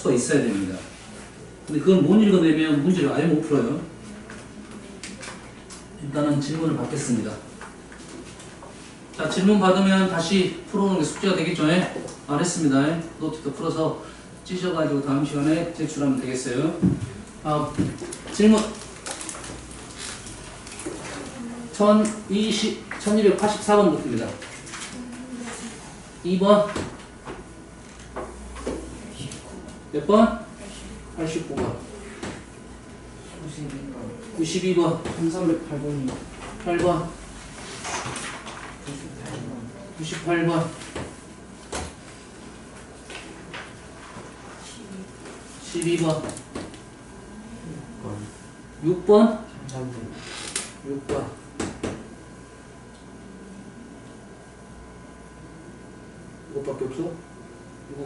수가 있어야 됩니다. 근데 그걸 못 읽어내면 문제를 아예 못 풀어요. 일단은 질문을 받겠습니다. 자, 질문 받으면 다시 풀어오는 게 숙제가 되겠죠? 말했습니다. 노트도 풀어서 찢어가지고 다음 시간에 제출하면 되겠어요. 질문 1284번부터입니다. 2번 몇 번? 89번 92번 1308번이요. 8번 98번 12번 6번 6번 이것밖에 없어?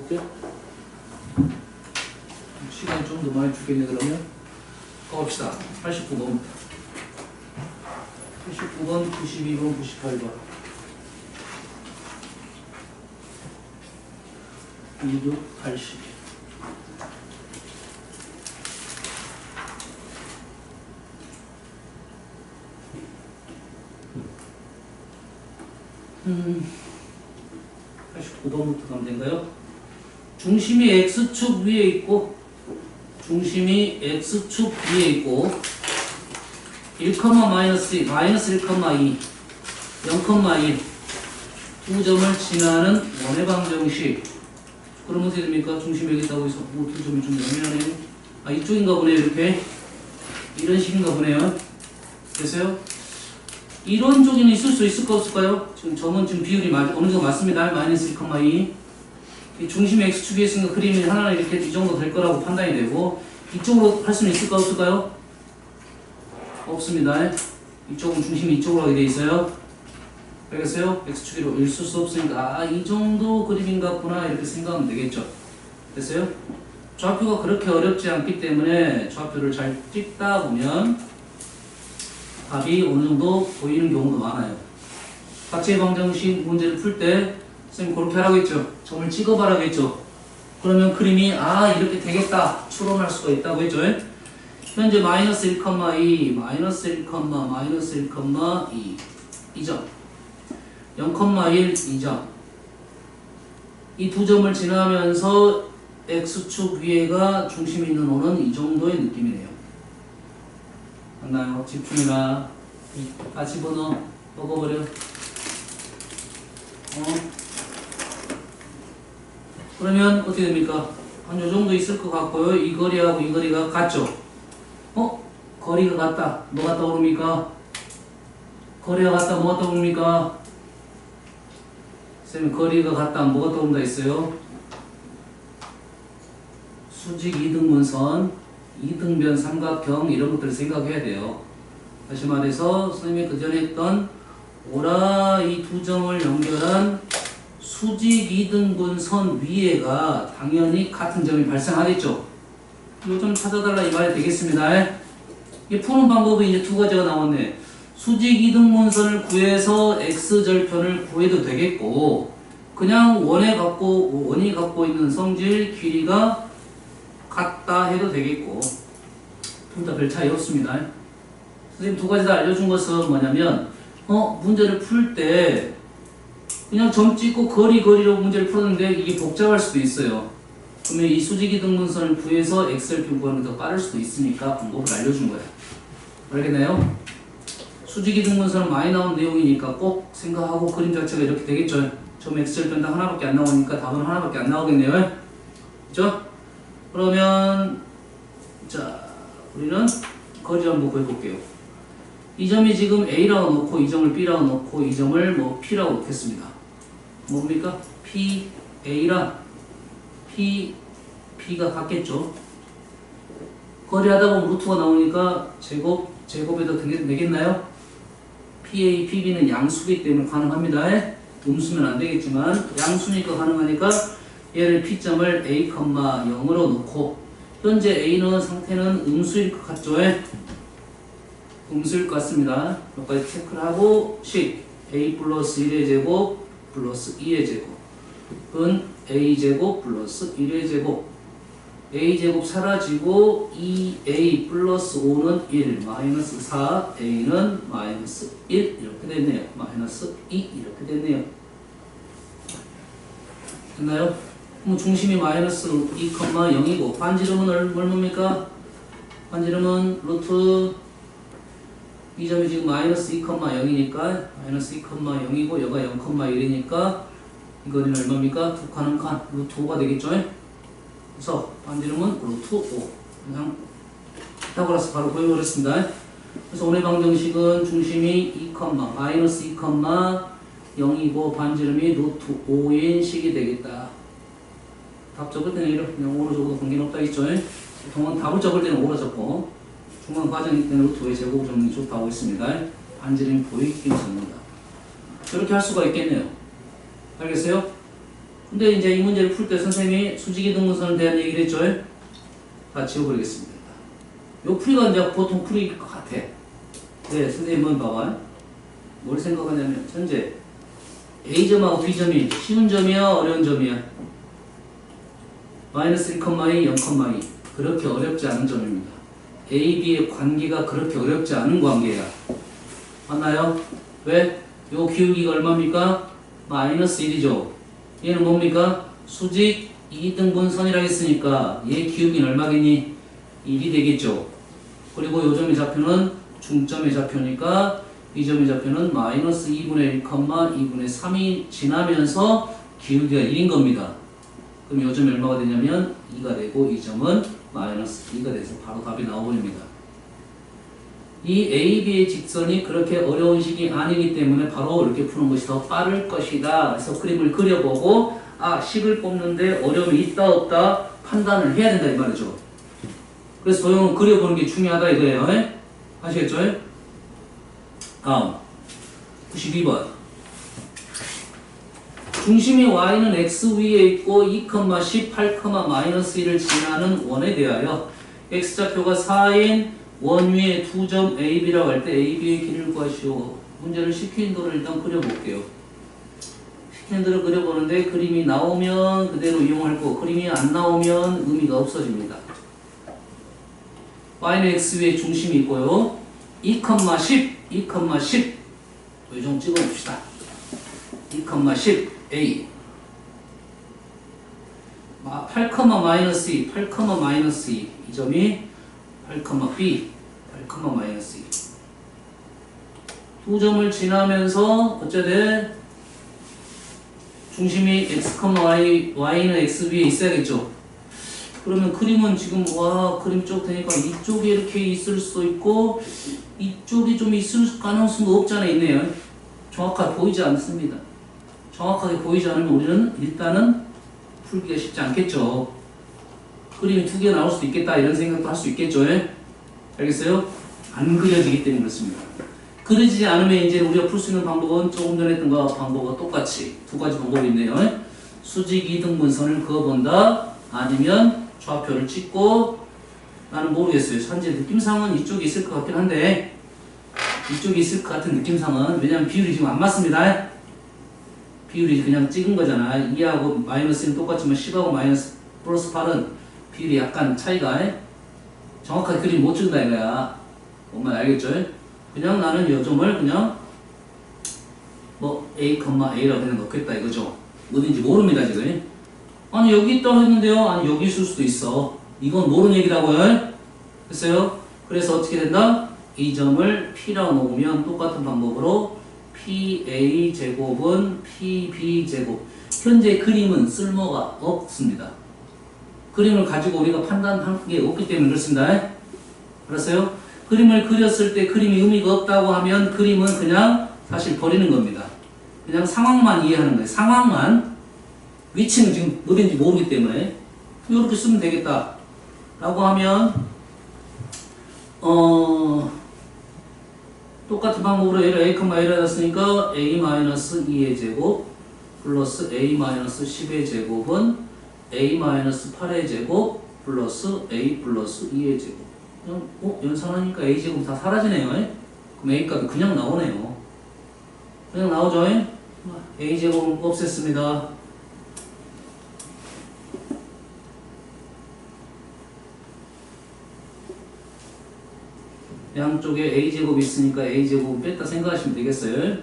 7개? 시간이 좀 더 많이 주겠네. 그러면 가봅시다. 89번부터 89번, 92번, 98번 26, 80 89번부터 가면 된가요? 중심이 X축 위에 있고 중심이 X축 위에 있고 1, 마이너스 1, 0,1 두 점을 지나는 원의 방정식. 그럼 어떻게 됩니까? 중심이 여기 있다고 해서 두 점이 좀 애매하네요. 이쪽인가 보네요. 이렇게 이런 식인가 보네요. 됐어요? 이런 쪽에는 있을 수 있을까 없을까요? 지금 점은 지금 비율이 어느 정도 맞습니다. 마이너스 1, 2 이 중심이 X축에 있으니까 그림이 하나는 이렇게 이 정도 될 거라고 판단이 되고 이쪽으로 할 수는 있을까 없을까요? 없습니다. 이쪽은 중심이 이쪽으로 하게 돼 있어요. 알겠어요? X축으로 있을 수 없으니까 이 정도 그림인가 보나 이렇게 생각하면 되겠죠. 됐어요? 좌표가 그렇게 어렵지 않기 때문에 좌표를 잘 찍다 보면 답이 어느 정도 보이는 경우도 많아요. 각지의 방정식 문제를 풀 때 선생님 그렇게 하라고 했죠. 점을 찍어봐라고 했죠. 그러면 그림이 이렇게 되겠다 추론할 수가 있다고 했죠. 현재 마이너스 1, 2, 마이너스 1, 마이너스 1, 2 2점 0,1 2점 이 두 점을 지나면서 X축 위에가 중심 있는 호는 이 정도의 느낌이네요. 맞나요? 집중해라. 다 집어넣어. 먹어버려. 그러면 어떻게 됩니까? 한 요 정도 있을 것 같고요. 이 거리하고 이 거리가 같죠? 거리가 같다. 뭐가 떠오릅니까? 거리가 같다. 뭐가 떠오릅니까? 쌤이 거리가 같다. 뭐가 떠오른다 했어요? 수직 이등분선, 이등변 삼각형 이런 것들을 생각해야 돼요. 다시 말해서 선생님이 그 전에 했던 오라 이 두 점을 연결한 수직 이등분선 위에가 당연히 같은 점이 발생하겠죠. 요 점 찾아달라 이 말이 되겠습니다. 이 푸는 방법이 이제 두 가지가 나왔네. 수직 이등분선을 구해서 x절편을 구해도 되겠고 그냥 원이 갖고 있는 성질 길이가 같다 해도 되겠고 둘 다 별 차이 없습니다. 선생님 두 가지 다 알려준 것은 뭐냐면 문제를 풀 때 그냥 점 찍고 거리로 문제를 풀었는데 이게 복잡할 수도 있어요. 그러면 이 수직이등분선을 구해서 x절편 구하는 게 더 빠를 수도 있으니까 방법을 알려준 거예요. 알겠나요? 수직이등분선은 많이 나온 내용이니까 꼭 생각하고 그림 자체가 이렇게 되겠죠. 점 x절편 다 하나밖에 안 나오니까 답은 하나밖에 안 나오겠네요. 그죠? 그러면 자 우리는 거리를 한번 구해볼게요. 이 점이 지금 A라고 놓고 이 점을 B라고 놓고 이 점을 뭐 P라고 놓겠습니다. 뭡니까? P, A랑 P, P가 같겠죠. 거리 하다 보면 루트가 나오니까 제곱에다 되겠나요? PA, PB는 양수기 때문에 가능합니다. 음수면 안 되겠지만 양수니까 가능하니까 얘를 P점을 A, 0으로 놓고 현재 A는 상태는 음수일 것 같죠? 음수일 것 같습니다. 여기까지 체크를 하고 식 A 플러스 1의 제곱 플러스 2의 제곱은 A 제곱 플러스 1의 제곱 a제곱 사라지고 2a 플러스 5는 1 마이너스 4 a는 마이너스 1 이렇게 됐네요. 마이너스 2 이렇게 됐네요. 됐나요? 그럼 중심이 마이너스 2,0이고 반지름은 얼마입니까? 반지름은 루트 이 점이 지금 마이너스 2,0이니까 마이너스 2,0이고 여가 0,1이니까 이거는 얼마입니까? 두 칸은 칸 루트 5가 되겠죠? 그래서 반지름은 루트 5 그냥 피타고라스 바로 구해버렸습니다. 그래서 오늘 방정식은 중심이 2, 마이너스 2,0이고 반지름이 루트 5인 식이 되겠다. 답 적을 때는 이렇게 그냥 5로 적어도 관계는 없다 했죠? 보통은 답을 적을 때는 5로 적고 중간 과정일 때는 루트 5의 제곱 정리 좋다고 했습니다. 반지름이 보이기 때문입니다. 이렇게 할 수가 있겠네요. 알겠어요? 근데 이제 이 문제를 풀 때 선생님이 수직이등분선에 대한 얘기를 했죠? 다 지워버리겠습니다. 요 풀이가 이제 보통 풀이일 것 같아. 네, 선생님은 봐봐. 뭘 생각하냐면, 현재 A점하고 B점이 쉬운 점이야, 어려운 점이야? 마이너스 1,2, 0,2. 그렇게 어렵지 않은 점입니다. A, B의 관계가 그렇게 어렵지 않은 관계야. 맞나요? 왜? 요 기울기가 얼마입니까? 마이너스 1이죠. 얘는 뭡니까? 수직 2등분선이라 했으니까 얘 기울기는 얼마겠니? 1이 되겠죠. 그리고 요 점의 좌표는 중점의 좌표니까 이 점의 좌표는 마이너스 2분의 1, 2분의 3이 지나면서 기울기가 1인 겁니다. 그럼 요 점이 얼마가 되냐면 2가 되고 이 점은 마이너스 2가 돼서 바로 답이 나와버립니다. 이 AB의 직선이 그렇게 어려운 식이 아니기 때문에 바로 이렇게 푸는 것이 더 빠를 것이다. 그래서 그림을 그려보고 식을 뽑는데 어려움이 있다 없다 판단을 해야 된다 이 말이죠. 그래서 도형을 그려보는 게 중요하다 이거예요. 아시겠죠? 다음 92번 중심이 y는 x 위에 있고 2, 10, 8, 마이너스 1을 지나는 원에 대하여 x좌표가 4인 원 위에 두 점 AB라고 할 때 AB의 길이를 구하시오. 문제를 시키는 대로 일단 그려볼게요. 시키는 대로 그려보는데 그림이 나오면 그대로 이용할 거고 그림이 안 나오면 의미가 없어집니다. y는 x 위에 중심이 있고요. 2, 10, 이 좀 찍어봅시다. 2, 10, A 8, 마이너스 2, 8, 마이너스 2 이 점이 8, B 8, 마이너스 2 두 점을 지나면서 어쩌든 중심이 x, y는 x 위에 있어야겠죠. 그러면 그림은 지금 그림 쪽 되니까 이쪽에 이렇게 있을 수도 있고 이쪽이 좀 있을 가능성도 없잖아 있네요. 정확하게 보이지 않습니다. 정확하게 보이지 않으면 우리는 일단은 풀기가 쉽지 않겠죠. 그림이 두 개 나올 수도 있겠다 이런 생각도 할 수 있겠죠. 알겠어요? 안 그려지기 때문에 그렇습니다. 그려지지 않으면 이제 우리가 풀 수 있는 방법은 조금 전에 했던 거 방법과 똑같이 두 가지 방법이 있네요. 수직 이등분선을 그어본다 아니면 좌표를 찍고 나는 모르겠어요. 현재 느낌상은 이쪽에 있을 것 같긴 한데 이쪽에 있을 것 같은 느낌상은 왜냐면 비율이 지금 안 맞습니다. 비율이 그냥 찍은 거잖아. 2하고 마이너스는 똑같지만 10하고 마이너스 플러스 8은 비율이 약간 차이가 정확하게 그림 못 찍는다 이거야. 뭔가 알겠죠? 그냥 나는 요 점을 그냥 A,A라고 그냥 넣겠다 이거죠. 어딘지 모릅니다 지금. 아니 여기 있다고 했는데요. 아니 여기 있을 수도 있어. 이건 모르는 얘기라고요. 됐어요? 그래서 어떻게 된다? 이 점을 P라고 놓으면 똑같은 방법으로 PA 제곱은 PB 제곱. 현재 그림은 쓸모가 없습니다. 그림을 가지고 우리가 판단할 게 없기 때문에 그렇습니다. 알았어요? 그림을 그렸을 때 그림이 의미가 없다고 하면 그림은 그냥 사실 버리는 겁니다. 그냥 상황만 이해하는 거예요. 상황만. 위치는 지금 어딘지 모르기 때문에 이렇게 쓰면 되겠다 라고 하면 똑같은 방법으로 얘를 A,A를 했으니까 A-2의 제곱 플러스 A-10의 제곱은 A-8의 제곱 플러스 A 플러스 2의 제곱. 그냥 연산하니까 A 제곱 다 사라지네요. 그럼 A 값이 그냥 나오네요. 그냥 나오죠. A 제곱 없앴습니다. 양쪽에 a제곱이 있으니까 a제곱 뺐다 생각하시면 되겠어요.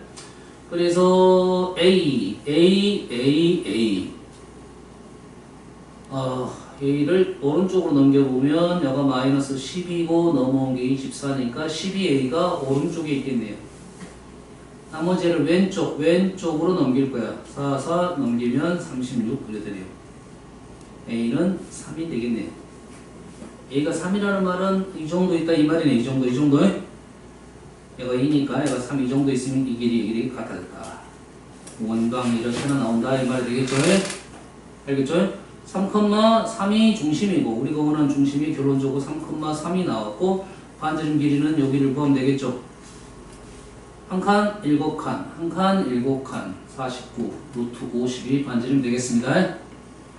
그래서 a를 오른쪽으로 넘겨보면 여가 마이너스 10이고 넘어온 게 24니까 12a가 오른쪽에 있겠네요. 나머지를 왼쪽으로 넘길 거야. 4 넘기면 36 그래 되네요. a는 3이 되겠네요. a가 3이라는 말은 이 정도 있다 이 말이네. 이 정도 얘가 2니까 얘가 3 이 정도 있으면 이 길이 같아졌다. 원방 이렇게 하나 나온다 이 말이 되겠죠? 알겠죠? 3,3이 중심이고 우리가 원하는 중심이 결론적으로 3,3이 나왔고 반지름 길이는 여기를 구하면 되겠죠? 한 칸 7칸, 한 칸 7칸, 49, 루트 50이 반지름 되겠습니다.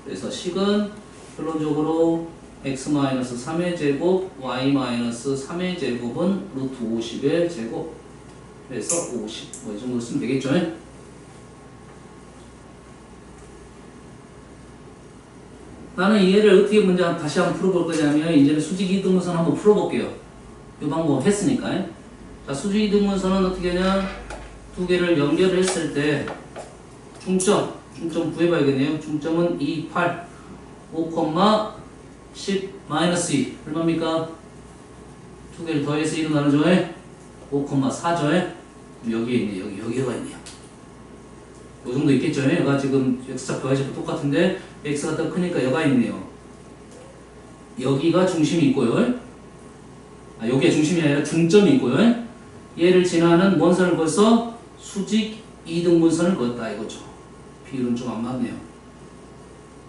그래서 식은 결론적으로 x-3의 제곱, y-3의 제곱은 루트 50의 제곱. 그래서 50, 이 정도 쓰면 되겠죠? 나는 이 얘를 어떻게 먼저 다시 한번 풀어볼 거냐면 이제는 수직 이등분선 한번 풀어볼게요. 이 방법 했으니까. 자, 수직 이등분선은 어떻게 하냐? 두 개를 연결했을 때 중점 구해봐야겠네요. 중점은 2, 8, 5, 10, 마이너스 2 얼마입니까? 두 개를 더해서 2로 나누죠? 5,4죠? 여기에 있네요. 여기가 있네요. 요 정도 있겠죠? 얘가 지금 x좌표 y좌표 똑같은데 x가 더 크니까 여가 있네요. 여기가 중심이 있고요. 여기가 중심이 아니라 중점이 있고요. 얘를 지나는 뭔 선을 그었어? 수직 이등분선을 그었다 이거죠. 비율은 좀 안 맞네요.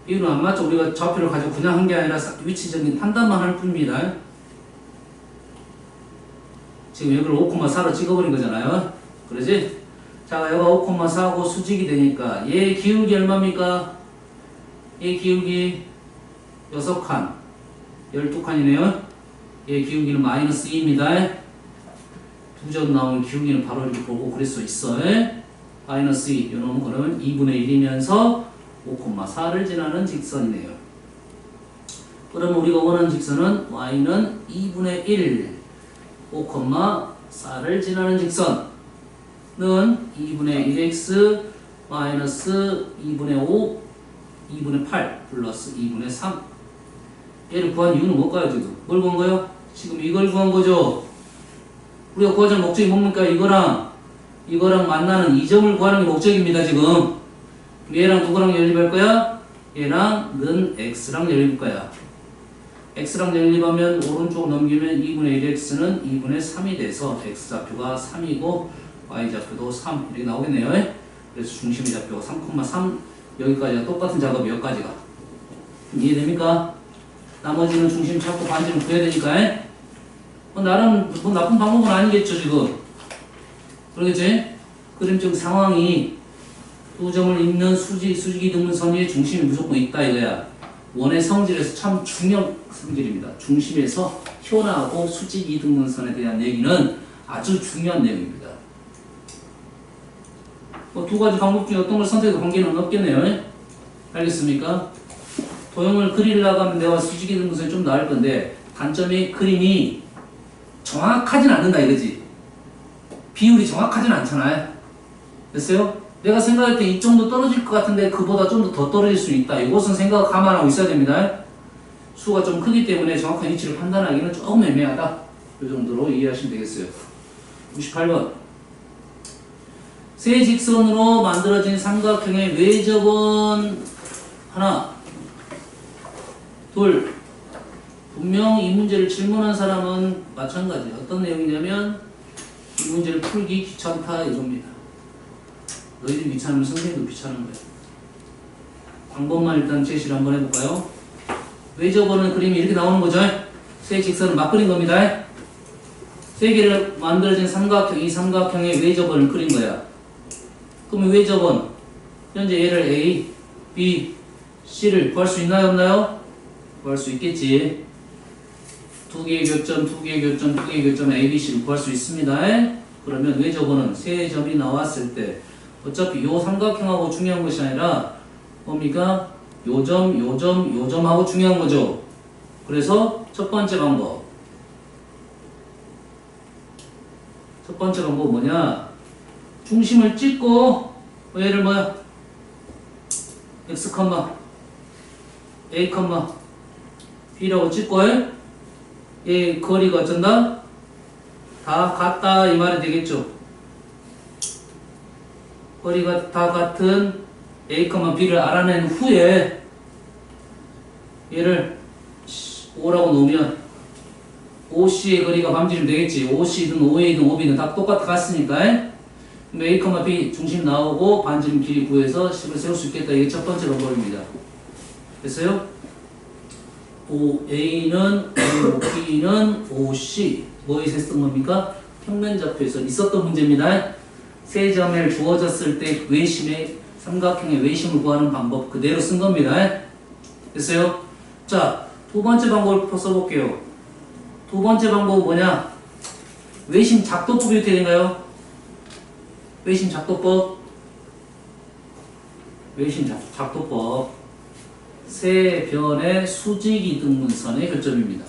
비율은 안 맞죠. 우리가 좌표를 가지고 그냥 한 게 아니라 위치적인 판단만 할 뿐입니다. 지금 여기를 5,4로 찍어버린 거잖아요. 그러지? 자, 여기가 5,4고 수직이 되니까 얘 기울기 얼마입니까? 얘 기울기 6칸 12칸이네요. 얘 기울기는 마이너스 2입니다. 두 점 나오는 기울기는 바로 이렇게 보고 그릴 수 있어. 마이너스 2 요놈은 그러면 2분의 1이면서 5,4를 지나는 직선이네요. 그러면 우리가 원하는 직선은 y는 2분의 1 5,4를 지나는 직선은 2분의 1x 마이너스 2분의 5 2분의 8 플러스 2분의 3 얘를 구한 이유는 뭘까요? 지금 뭘 구한 거예요? 지금 이걸 구한 거죠. 우리가 구하자는 목적이 뭡니까? 이거랑 만나는 이 점을 구하는 게 목적입니다. 지금 얘랑 누구랑 연립할 거야? 얘랑 는 x랑 연립할 거야. x랑 연립하면 오른쪽 넘기면 2분의 1x는 2분의 3이 돼서 x좌표가 3이고 y좌표도 3 이렇게 나오겠네요. 그래서 중심의 좌표가 3,3 여기까지가 똑같은 작업이 여기까지가 이해됩니까? 나머지는 중심 찾고 반지름 구해야 되니까 나름 뭐 나쁜 방법은 아니겠죠 지금. 그러겠지? 그림적 상황이 두 점을 잇는 수직이등분선의 중심이 무조건 있다 이거야. 원의 성질에서 참 중요한 성질입니다. 중심에서 튀어나오고 수직이등분선에 대한 얘기는 아주 중요한 내용입니다. 뭐 두 가지 방법 중에 어떤 걸 선택해도 관계는 없겠네요. 알겠습니까? 도형을 그리려고 하면 내가 수직이등분선이 좀 나을 건데 단점이 그림이 정확하진 않는다 이거지. 비율이 정확하진 않잖아요. 됐어요? 내가 생각할 때 이 정도 떨어질 것 같은데 그보다 좀 더 떨어질 수 있다. 이것은 생각 감안하고 있어야 됩니다. 수가 좀 크기 때문에 정확한 위치를 판단하기는 조금 애매하다. 이 정도로 이해하시면 되겠어요. 98번. 세 직선으로 만들어진 삼각형의 외접은 하나, 둘. 분명 이 문제를 질문한 사람은 마찬가지. 어떤 내용이냐면 이 문제를 풀기 귀찮다 이겁니다. 너희들이 귀찮으면 선생님도 귀찮은 거예요. 방법만 일단 제시를 한번 해볼까요? 외접어는 그림이 이렇게 나오는 거죠. 세 직선을 막 그린 겁니다. 세 개를 만들어진 삼각형, 이 삼각형의 외접어를 그린 거야. 그러면 외접은 현재 얘를 A, B, C를 구할 수 있나요? 없나요? 구할 수 있겠지. 두 개의 교점, 두 개의 교점, 두 개의 교점 A, B, C를 구할 수 있습니다. 그러면 외접어는 세 점이 나왔을 때 어차피 요 삼각형하고 중요한 것이 아니라 뭡니까? 요 점, 요 점, 요 점하고 중요한 거죠. 그래서 첫 번째 방법 첫 번째 방법 뭐냐? 중심을 찍고 얘를 뭐야? x, a, b라고 찍고 얘 거리가 어쩐다? 다 같다 이 말이 되겠죠. 거리가 다 같은 a, b를 알아낸 후에 얘를 5라고 놓으면 OC의 거리가 반지름 되겠지. OC든 OA든 OB든 다 같으니까. 그럼 A, B 중심 나오고 반지름 길이 구해서 10을 세울 수 있겠다. 이게 첫 번째 방법입니다. 됐어요? OA는 OB는 OC. 뭐에서 했던 겁니까? 평면좌표에서 있었던 문제입니다. 세 점을 주어졌을 때 외심의 삼각형의 외심을 구하는 방법 그대로 쓴 겁니다. 됐어요? 자, 두 번째 방법을 써볼게요. 두 번째 방법은 뭐냐? 외심 작도법이 어떻게 된가요? 외심 작도법. 외심 작도법. 세 변의 수직 이등분선의 교점입니다.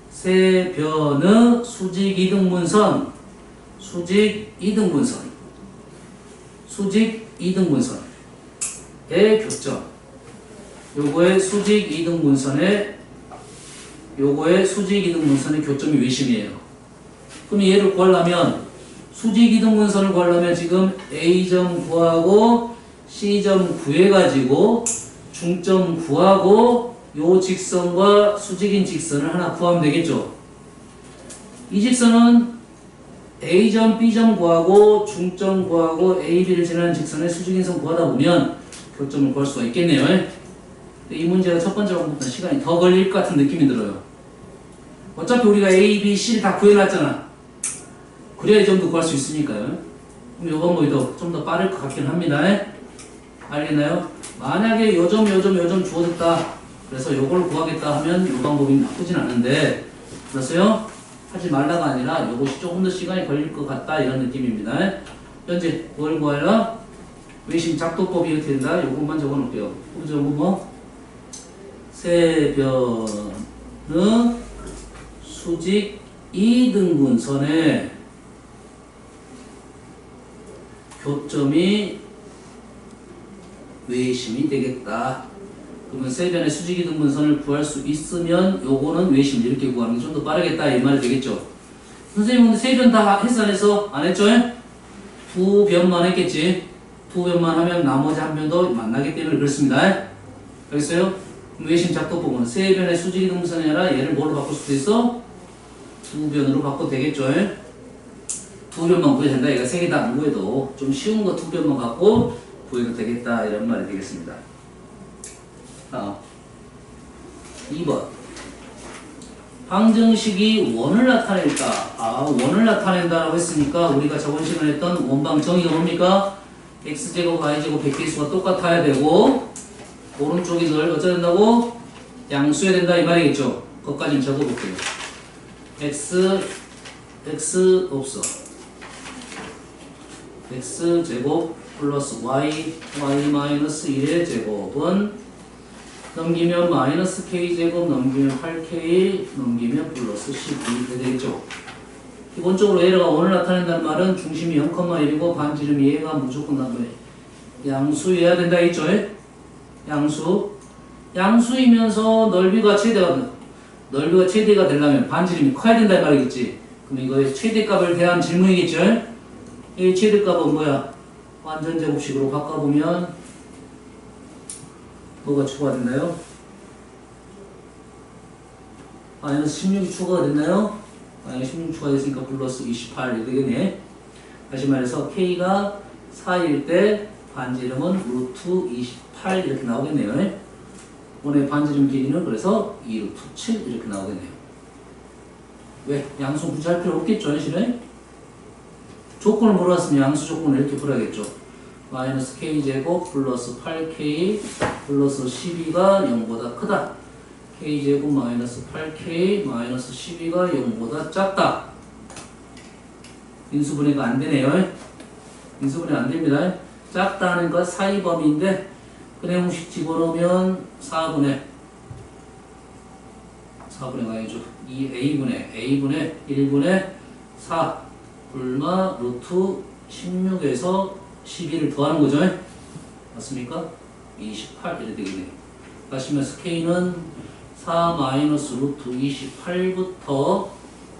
세 변의 수직 이등분선. 수직 이등분선의 교점. 요거의 수직 이등분선의 교점이 외심이에요. 그럼 얘를 구하려면 수직 이등분선을 구하려면 지금 A점 구하고 C점 구해가지고 중점 구하고 요 직선과 수직인 직선을 하나 구하면 되겠죠. 이 직선은 A점, B점 구하고 중점 구하고 A, B를 지나는 직선의 수직인선 구하다 보면 교점을 구할 수가 있겠네요. 이 문제가 첫 번째 방법보다 시간이 더 걸릴 것 같은 느낌이 들어요. 어차피 우리가 A, B, C를 다 구해놨잖아. 그래야 이 정도 구할 수 있으니까요. 그럼 이 방법이 좀 더 빠를 것 같긴 합니다. 알겠나요? 만약에 요점 주어졌다. 그래서 요걸 구하겠다 하면 이 방법이 나쁘진 않은데, 그래서요? 하지 말라가 아니라 요것이 조금 더 시간이 걸릴 것 같다. 이런 느낌입니다. 현재 뭘 구하라? 외심 작도법이 어떻게 된다? 요것만 적어놓을게요. 그죠? 세 변의 수직 이등분선의 교점이 외심이 되겠다. 그러면 세 변의 수직 이등분선을 구할 수 있으면 요거는 외심 이렇게 구하는 게 좀 더 빠르겠다 이 말이 되겠죠. 선생님은 세 변 다 했어 안 했어? 안 했죠? 두 변만 했겠지. 두 변만 하면 나머지 한 변도 만나기 때문에 그렇습니다. 알겠어요? 외심 작도법은 세 변의 수직 이등분선이 아니라 얘를 뭘로 바꿀 수도 있어? 두 변으로 바꿔도 되겠죠? 두 변만 구해도 된다. 얘가 세 개 다 안 구해도 좀 쉬운 거 두 변만 갖고 구해도 되겠다. 이런 말이 되겠습니다. 2번. 방정식이 원을 나타낼까? 원을 나타낸다라고 했으니까 우리가 저번 시간에 했던 원방 정의가 뭡니까? x제곱, y제곱, 백계수가 똑같아야 되고 오른쪽이 어쩌야 된다고? 양수해야 된다 이 말이겠죠? 그것까지는 적어볼게요. x 없어. x제곱 플러스 y 마이너스 1의 제곱은 넘기면 마이너스 k제곱 넘기면 8k 넘기면 플러스 12 되겠죠. 기본적으로 얘가 원을 나타낸다는 말은 중심이 0,1이고 반지름이 얘가 무조건 양수여야 된다 했죠. 양수이면서 넓이가 최대가 되려면 반지름이 커야 된다 이 말이겠지. 그럼 이거의 최대값을 대한 질문이겠죠. 이 최대값은 뭐야? 완전 제곱식으로 바꿔보면 뭐가 추가가 됐나요? 마이너스 16이 추가가 됐나요? 마이너스 16 추가됐으니까 플러스 28이 되겠네. 다시 말해서 K가 4일 때 반지름은 루트 28 이렇게 나오겠네요. 오늘 반지름 길이는 그래서 2루트 7 이렇게 나오겠네요. 왜? 양수 굳이 할 필요 없겠죠, 실은? 조건을 물어봤으면 양수 조건을 이렇게 풀어야겠죠. 마이너스 k제곱 플러스 8k 플러스 12가 0보다 크다. k제곱 마이너스 8k 마이너스 12가 0보다 작다. 인수분해가 안 되네요. 인수분해 안 됩니다. 작다는 것 사이 범위인데 근해 공식 집어넣으면 4분의 아니죠. 2a분의 1분의 4 얼마? 루트 16에서 12를 더하는 거죠. 맞습니까? 28 이렇게 되겠네요. 다시 말해서 K는 4 마이너스 루트 28부터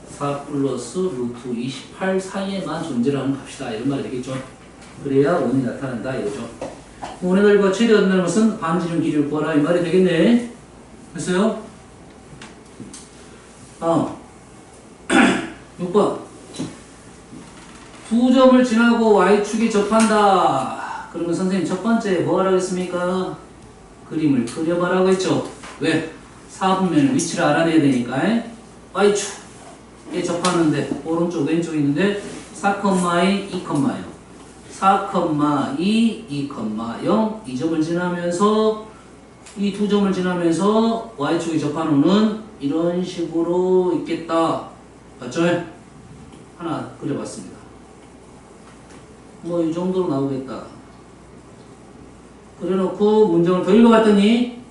4 플러스 루트 28 사이에만 존재를 하는 값이다. 이런 말이 되겠죠. 그래야 원이 나타난다. 이거죠. 원의 넓이가 최대한다는 것은 반지름 길이를 구하라. 이 말이 되겠네. 됐어요? 다음 6번 두 점을 지나고 Y축이 접한다. 그러면 선생님 첫 번째 뭐 하라고 했습니까? 그림을 그려봐라고 했죠. 왜? 4분면의 위치를 알아내야 되니까 Y축에 접하는데 오른쪽 왼쪽 있는데 4,2, 2,0 4,2, 2,0 이 점을 지나면서 이 두 점을 지나면서 Y축에 접한 후는 이런 식으로 있겠다. 맞죠? 하나 그려봤습니다. 뭐 이 정도로 나오겠다. 그래놓고 문장을 더 읽어봤더니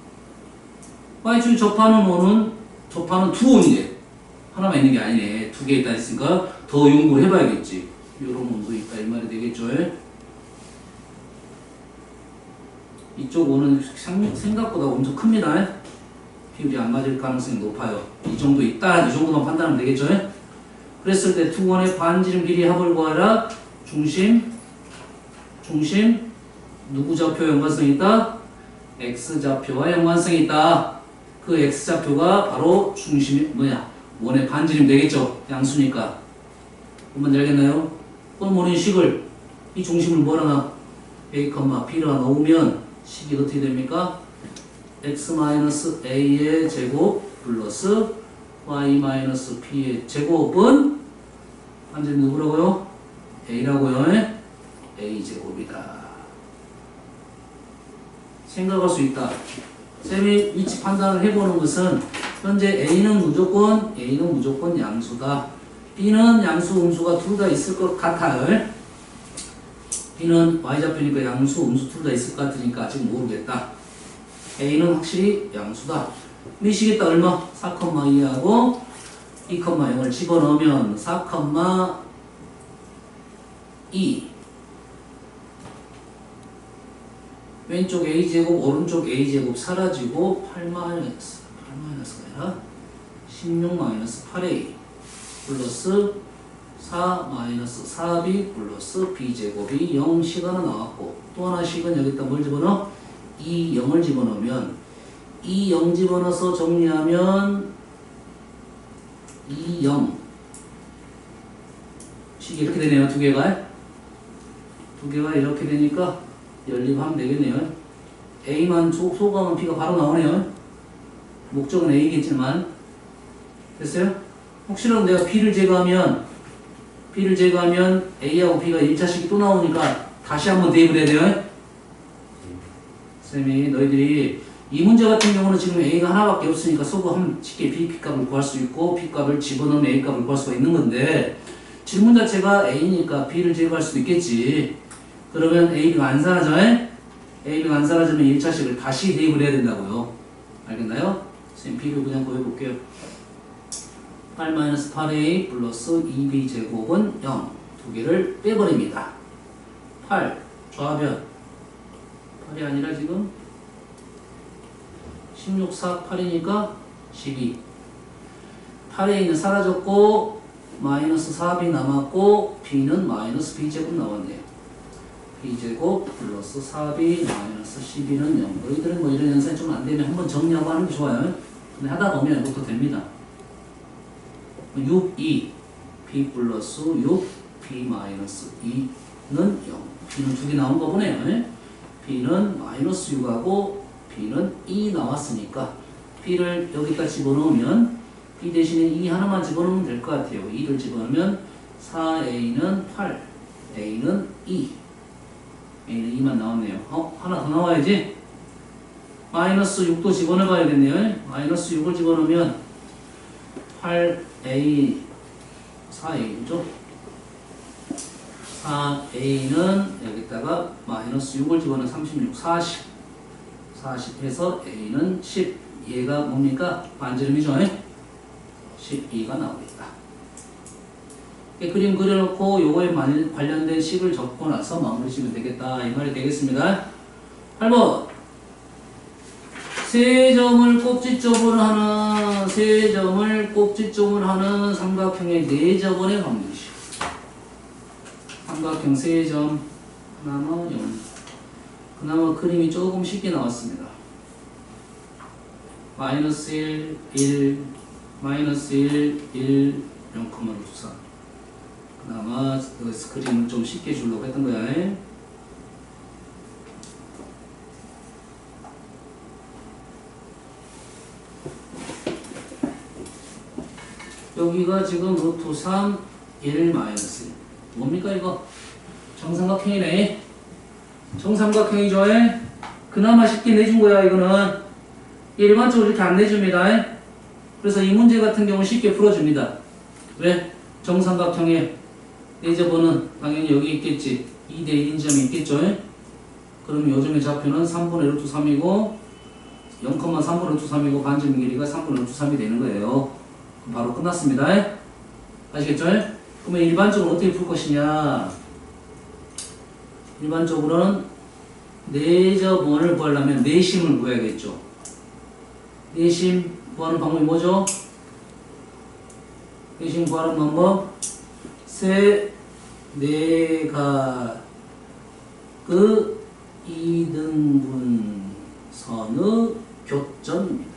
Y축이 접하는 원은 접하는 두 원이래. 하나만 있는 게 아니네. 두 개 있다 했으니까 더 연구를 해봐야겠지. 이런 원도 있다 이 말이 되겠죠. 이쪽 원은 생각보다 엄청 큽니다. 비율이 안 맞을 가능성이 높아요. 이 정도 있다. 이 정도만 판단하면 되겠죠. 그랬을 때 두 원의 반지름 길이 합을 구하라. 중심 누구 좌표 연관성이 있다? X좌표와 연관성이 있다. 그 X좌표가 바로 중심이 뭐냐? 원의 반지름 되겠죠. 양수니까. 뭔지 알겠나요? 그럼 우리는 식을 이 중심을 뭐라나 A, B라 넣으면 식이 어떻게 됩니까? X-A의 제곱 플러스 Y-B의 제곱은 반지름 누구라고요? A라고요. A제곱이다. 생각할 수 있다. 쌤이 위치 판단을 해보는 것은 현재 A는 무조건 양수다. B는 양수, 음수가 둘 다 있을 것 같아요. B는 Y좌표니까 양수, 음수 둘 다 있을 것 같으니까 아직 모르겠다. A는 확실히 양수다. 미시겠다 얼마? 4,2하고 2,0을 집어넣으면 4,2 왼쪽 A제곱 오른쪽 A제곱 사라지고 8-가 아니라 16-8A 플러스 4-4B 플러스 B제곱이 0식 하나 나왔고 또 하나 식은 여기다 뭘 집어넣어? 2, 0을 집어넣으면 2, 0 집어넣어서 정리하면 2, 0 식이 이렇게 되네요. 두 개가 이렇게 되니까 연립하면 되겠네요. A만 소거하면 B가 바로 나오네요. 목적은 A겠지만 됐어요? 혹시라도 내가 B를 제거하면 A하고 B가 1차식이 또 나오니까 다시 한번 대입을 해야 돼요. 쌤이 너희들이 이 문제 같은 경우는 지금 A가 하나밖에 없으니까 소거하면 쉽게 B 값을 구할 수 있고 B 값을 집어넣으면 A 값을 구할 수가 있는 건데 질문 자체가 A니까 B를 제거할 수도 있겠지. 그러면 AB가 안 사라져. AB가 안 사라지면 1차식을 다시 대입을 해야 된다고요. 알겠나요? 쌤 B를 그냥 구해볼게요. 8-8A 플러스 2B 제곱은 0. 두 개를 빼버립니다. 8 좌변 8이 아니라 지금 16, 4, 8이니까 12 8A는 사라졌고 마이너스 4B 남았고 B는 마이너스 B제곱 나왔네요. B제곱 플러스 4B 마이너스 12는 0. 너희들은 뭐 이런 연산이 좀 안되면 한번 정리하고 하는 게 좋아요. 근데 하다 보면 이것도 됩니다. 6, 2 B 플러스 6 B 마이너스 2는 0. B는 두 개 나온 거 보네요. B는 마이너스 6하고 B는 2 나왔으니까 B를 여기다 집어넣으면 B 대신에 2 하나만 집어넣으면 될 것 같아요. 2를 집어넣으면 4A는 8 A는 2 A는 2만 나왔네요. 하나 더 나와야지. 마이너스 6도 집어넣어봐야겠네요. 마이너스 6을 집어넣으면 8A 4A죠. 4A는 여기다가 마이너스 6을 집어넣으면 36, 40 40해서 A는 10 얘가 뭡니까? 반지름이죠. 12가 나오겠다. 그림 그려놓고 요거에 관련된 식을 적고 나서 마무리 지면 되겠다. 이 말이 되겠습니다. 8번. 세 점을 꼭지점으로 하는, 세 점을 꼭지점으로 하는 삼각형의 네 점원의 방정식. 삼각형 세 점. 그나마 0. 그나마 그림이 조금 쉽게 나왔습니다. 마이너스 1, 1, 마이너스 1, 1, 0,5, 4. 그나마 그림을 좀 쉽게 주려고 했던 거야. 여기가 지금 루트 3, 1, 마이너스 1. 뭡니까 이거? 정삼각형이네. 정삼각형이죠. 그나마 쉽게 내준 거야 이거는. 일반적으로 이렇게 안 내줍니다. 그래서 이 문제 같은 경우는 쉽게 풀어줍니다. 왜? 정삼각형의 내접원은 당연히 여기 있겠지. 2대 1인 점이 있겠죠. 그럼 요즘의 좌표는 3분의 루트 3이고 0,3분의 루트 3이고 반점 길이가 3분의 루트 3이 되는 거예요. 그럼 바로 끝났습니다. 아시겠죠? 그러면 일반적으로 어떻게 풀 것이냐? 일반적으로는 내접원을 구하려면 내심을 구해야겠죠. 내심 구하는 방법이 뭐죠? 내심 구하는 방법 세 내가 그 이등분선의 교점입니다.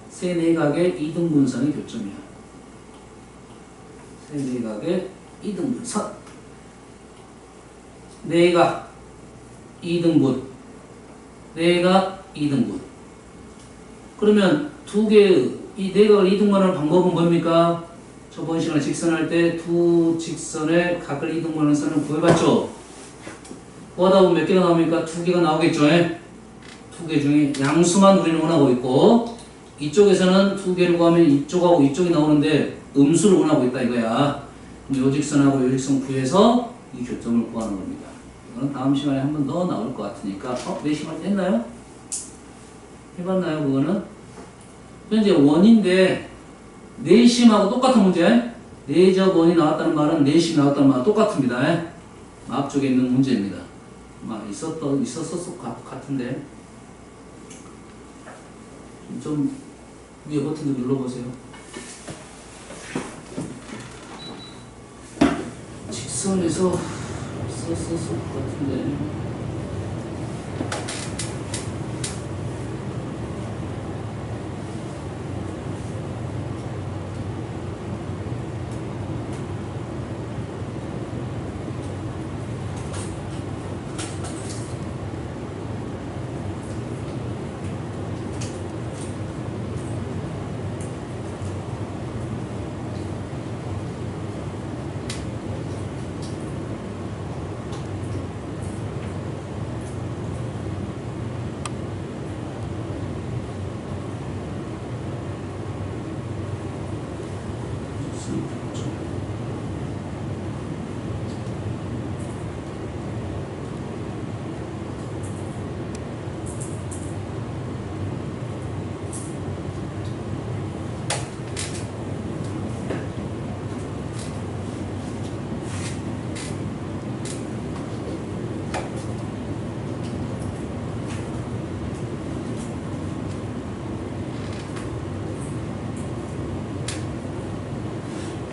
세 내각의 이등분선의 교점이야. 세 내각의 이등분선. 내각 이등분. 내각 이등분. 그러면 두 개의 이 내각을 이등분하는 방법은 뭡니까? 저번 시간에 직선할 때 두 직선의 각을 이등분하는 선을 구해봤죠? 구하다 보면 몇 개가 나옵니까? 두 개가 나오겠죠? 두 개 중에 양수만 우리는 원하고 있고 이쪽에서는 두 개를 구하면 이쪽하고 이쪽이 나오는데 음수를 원하고 있다 이거야. 요 직선하고 요 직선 구해서 이 교점을 구하는 겁니다. 이거는 다음 시간에 한 번 더 나올 것 같으니까 내심할 때 했나요? 해봤나요 그거는? 현재 원인데 내심하고 똑같은 문제. 내접원이 나왔다는 말은 내심이 나왔다는 말은 똑같습니다. 앞쪽에 있는 문제입니다. 있었을 것 같은데 좀 위에 버튼 좀 눌러보세요. 직선에서 있었을 것 같은데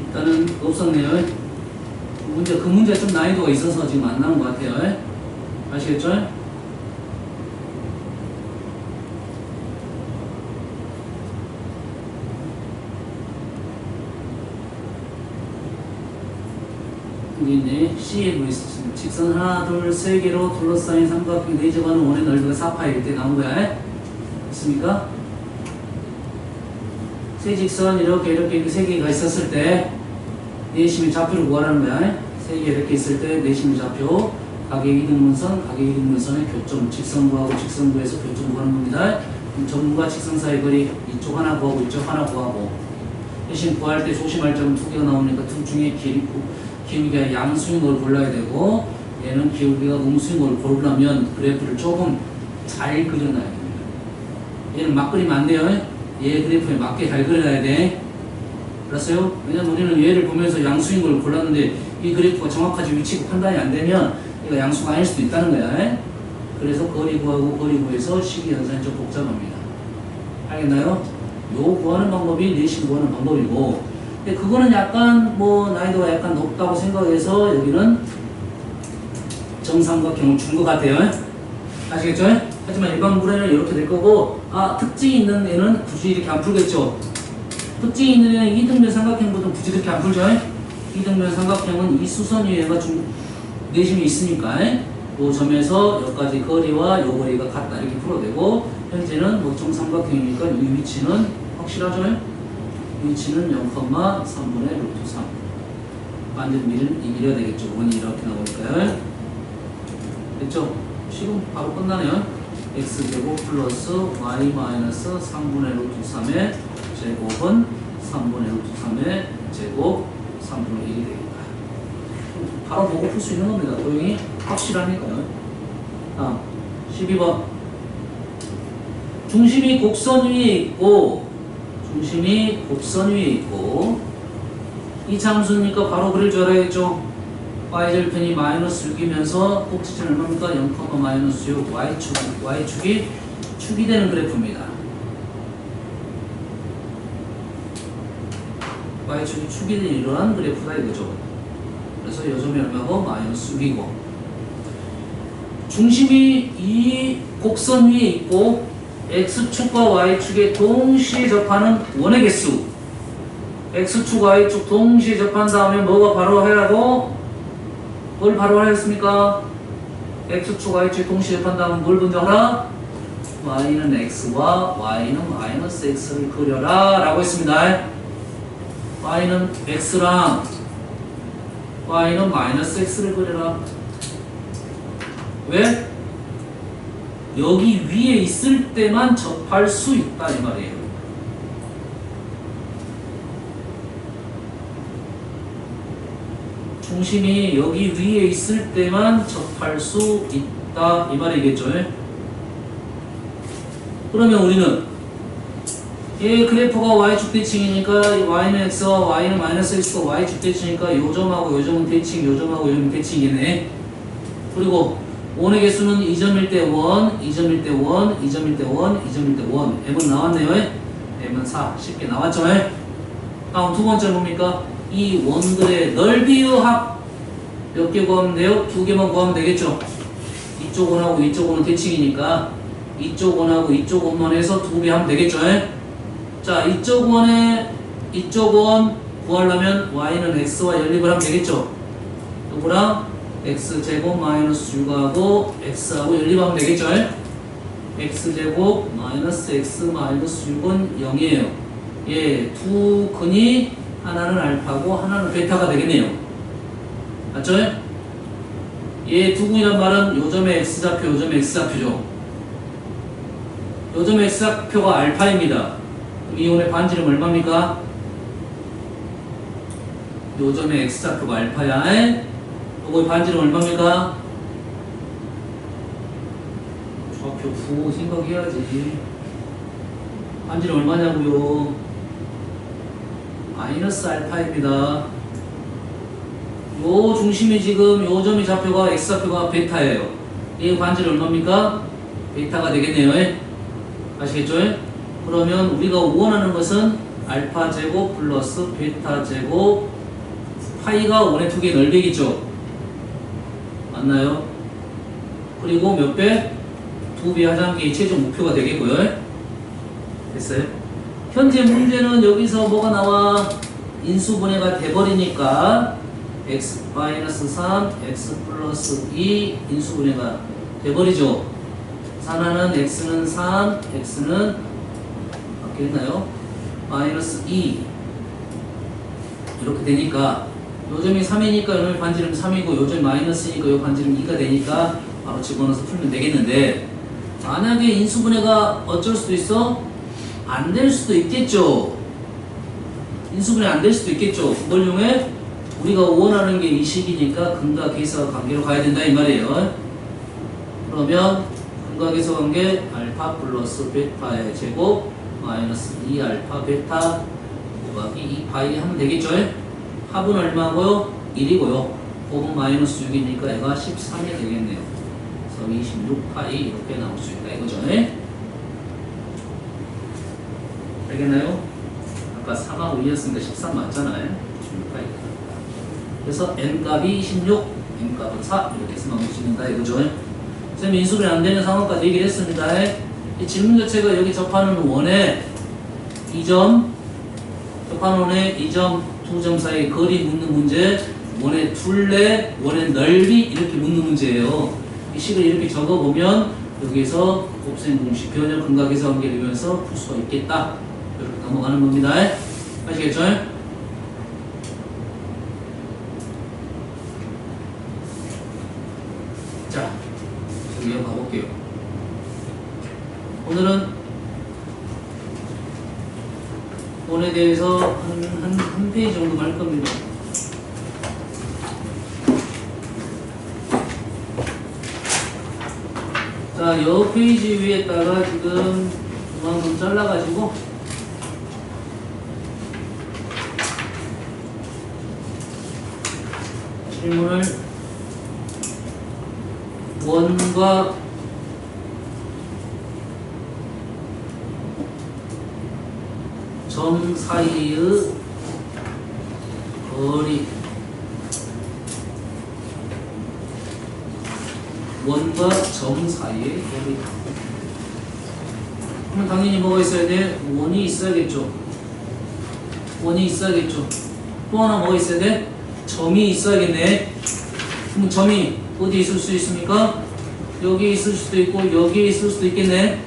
일단은 없었네요. 그 문제 좀 난이도가 있어서 지금 안 나온 것 같아요. 아시겠죠? 여기 있네. C에 뭐 있었습니다. 직선 하나, 둘, 세 개로 둘러싸인 삼각형 내접하는 원의 넓이가 4파일 때 나온 거야. 있습니까? 세 직선 이렇게 세 개가 있었을 때 내심의 좌표를 구하라는 거야. 세 개 이렇게 있을 때 내심의 좌표, 각의 이등분선, 각의 이등분선의 교점, 직선 구하고 직선 구해서 교점 구하는 겁니다. 점과 직선 사이 거리 이쪽 하나 구하고 이쪽 하나 구하고 대신 구할 때 조심할 점은 두 개가 나오니까 둘 중에 기울기가 양수인 걸 골라야 되고 얘는 기울기가 음수인 걸 고르려면 그래프를 조금 잘 그려놔야 됩니다. 얘는 막 그리면 안 돼요. 얘 그래프에 맞게 잘 그려놔야 돼. 알았어요? 왜냐면 우리는 얘를 보면서 양수인 걸 골랐는데 이 그래프가 정확하게 위치가 판단이 안 되면 얘가 양수가 아닐 수도 있다는 거야. 그래서 거리 구하고 거리 구해서 식이 연산이 좀 복잡합니다. 알겠나요? 요 구하는 방법이 내식 구하는 방법이고, 근데 그거는 약간 뭐 난이도가 약간 높다고 생각해서 여기는 정삼각형을 준 것 같아요. 아시겠죠? 하지만 일반 물에는 이렇게 될 거고, 특징이 있는 애는 굳이 이렇게 안 풀겠죠? 특징이 있는 애는 이등변 삼각형보다 굳이 이렇게 안 풀죠? 이등변 삼각형은 이 수선 위에가 좀 내심이 있으니까 그 점에서 여기까지 거리와 요 거리가 같다 이렇게 풀어도 되고, 현재는 뭐 정삼각형이니까 이 위치는 확실하죠? 위치는 0,3분의 루트 3. 완전 밀어야 되겠죠? 원이 이렇게 나오니까요. 됐죠? 지금 바로 끝나네요. x제곱 플러스 y 마이너스 3분의 루트 3의 제곱은 3분의 루트 3의 제곱 3분의 1이 되겠다. 바로 보고 풀 수 있는 겁니다. 도형이 확실하니까요. 다음 12번. 중심이 곡선 위에 있고 이 참수니까 바로 그릴 줄 알아야겠죠? y절편이 마이너스 6이면서 꼭지점 얼마입니까? 0, 마이너스 6 y축이 축이 되는 그래프입니다. y축이 축이 되는 이러한 그래프다 이거죠. 그래서 요점이 얼마고? 마이너스 6이고, 중심이 이 곡선 위에 있고 x축과 y축에 동시에 접하는 원의 개수, x축, y축 동시에 접한 다음에 뭐가 바로 하라고? 뭘 바로 하였습니까? x축, y축 동시에 접한 다음에 뭘 먼저 하라? y는 x와 y는 마이너스 x를 그려라 라고 했습니다. y는 x랑 y는 마이너스 x를 그려라. 왜? 여기 위에 있을 때만 접할 수 있다 이 말이에요. 중심이 여기 위에 있을 때만 접할 수 있다 이 말이겠죠. 그러면 우리는 얘 그래프가 y축 대칭이니까 y는 x와 y는 마이너스 x가 y축 대칭이니까 요점하고 요점은 대칭, 요점하고 요점은 대칭이네. 그리고 원의 개수는 2점일 때 1, 2점일 때 1, 2점일 때 1, 2점일 때 1. m은 나왔네요. m은 4. 쉽게 나왔죠. 다음 두 번째 뭡니까? 이 원들의 넓이의 합 몇 개 구하면 돼요? 2개만 구하면 되겠죠? 이쪽 원하고 이쪽 원은 대칭이니까 이쪽 원하고 이쪽 원만 해서 2배 하면 되겠죠? 자, 이쪽 원에 이쪽 원 구하려면 y는 x와 연립을 하면 되겠죠? 누구랑? x제곱 마이너스 6하고 x하고 연립하면 되겠죠? x제곱 마이너스 x 마이너스 6은 0이에요. 예, 두 근이 하나는 알파고 하나는 베타가 되겠네요. 맞죠? 예, 두 근이란 말은 요점의 x좌표, 요점의 x좌표죠. 요점의 x좌표가 알파입니다. 이 원의 반지름 얼마입니까? 요점의 x좌표가 알파야. 요거의 반지름 얼마입니까? 좌표 후 생각해야지. 반지름 얼마냐고요? 마이너스 알파입니다. 요 중심이 지금 요 점의 좌표가 x좌표가 베타예요. 이 반지름 얼마입니까? 베타가 되겠네요. 아시겠죠? 그러면 우리가 원하는 것은 알파 제곱 플러스 베타 제곱 파이가 원의 두 개 넓이겠죠? 맞나요? 그리고 몇 배? 2배 하자는 게 최종 목표가 되겠고요. 됐어요? 현재 문제는 여기서 뭐가 나와? 인수분해가 돼버리니까 x-3, x 플러스 2 인수분해가 돼버리죠. 하나는 x는 3, x는 바뀌었나요? 마이너스 2 이렇게 되니까 요점이 3이니까 요점의 반지름 3이고 요점이 마이너스니까 요 반지름 2가 되니까 바로 집어넣어서 풀면 되겠는데, 만약에 인수분해가 어쩔 수도 있어? 안 될 수도 있겠죠. 인수분해 안 될 수도 있겠죠. 그걸 이용해 우리가 원하는 게 이 식이니까 근각계사 관계로 가야 된다 이 말이에요. 그러면 근각계사 관계 알파 플러스 베타의 제곱 마이너스 2 알파 베타 곱하기 2파이 하면 되겠죠? 합은 얼마고요? 1이고요. 곱은 마이너스 6이니까 얘가 13이 되겠네요. 그래서 26파이 이렇게 나올 수 있다 이거죠. 알겠나요? 아까 3하고 2였으니까 13 맞잖아요. 26파이. 그래서 n값이 26, n값은 4 이렇게 해서 나올 수 있다 이거죠. 선생님 인수분해 안 되는 상황까지 얘기를 했습니다. 이 질문 자체가 여기 접하는 원에 2점, 접하는 원에 2점, 2점 사이 거리 묻는 문제, 원의 둘레, 원의 넓이 이렇게 묻는 문제예요. 이 식을 이렇게 적어보면 여기서 곱셈 공식, 변형 근각에서 연결되면서 풀 수가 있겠다. 이렇게 넘어가는 겁니다. 아시겠죠? 자, 저기 가볼게요. 오늘은 원에 대해서 한 페이지 정도 할 겁니다. 자, 요 페이지 위에다가 지금 그만큼 잘라가지고 질문을 원과 점 사이의 거리, 원과 점 사이의 거리. 그럼 당연히 뭐가 있어야 돼? 원이 있어야겠죠. 원이 있어야겠죠. 또 하나 뭐가 있어야 돼? 점이 있어야겠네. 그럼 점이 어디 있을 수 있습니까? 여기 있을 수도 있고 여기에 있을 수도 있겠네.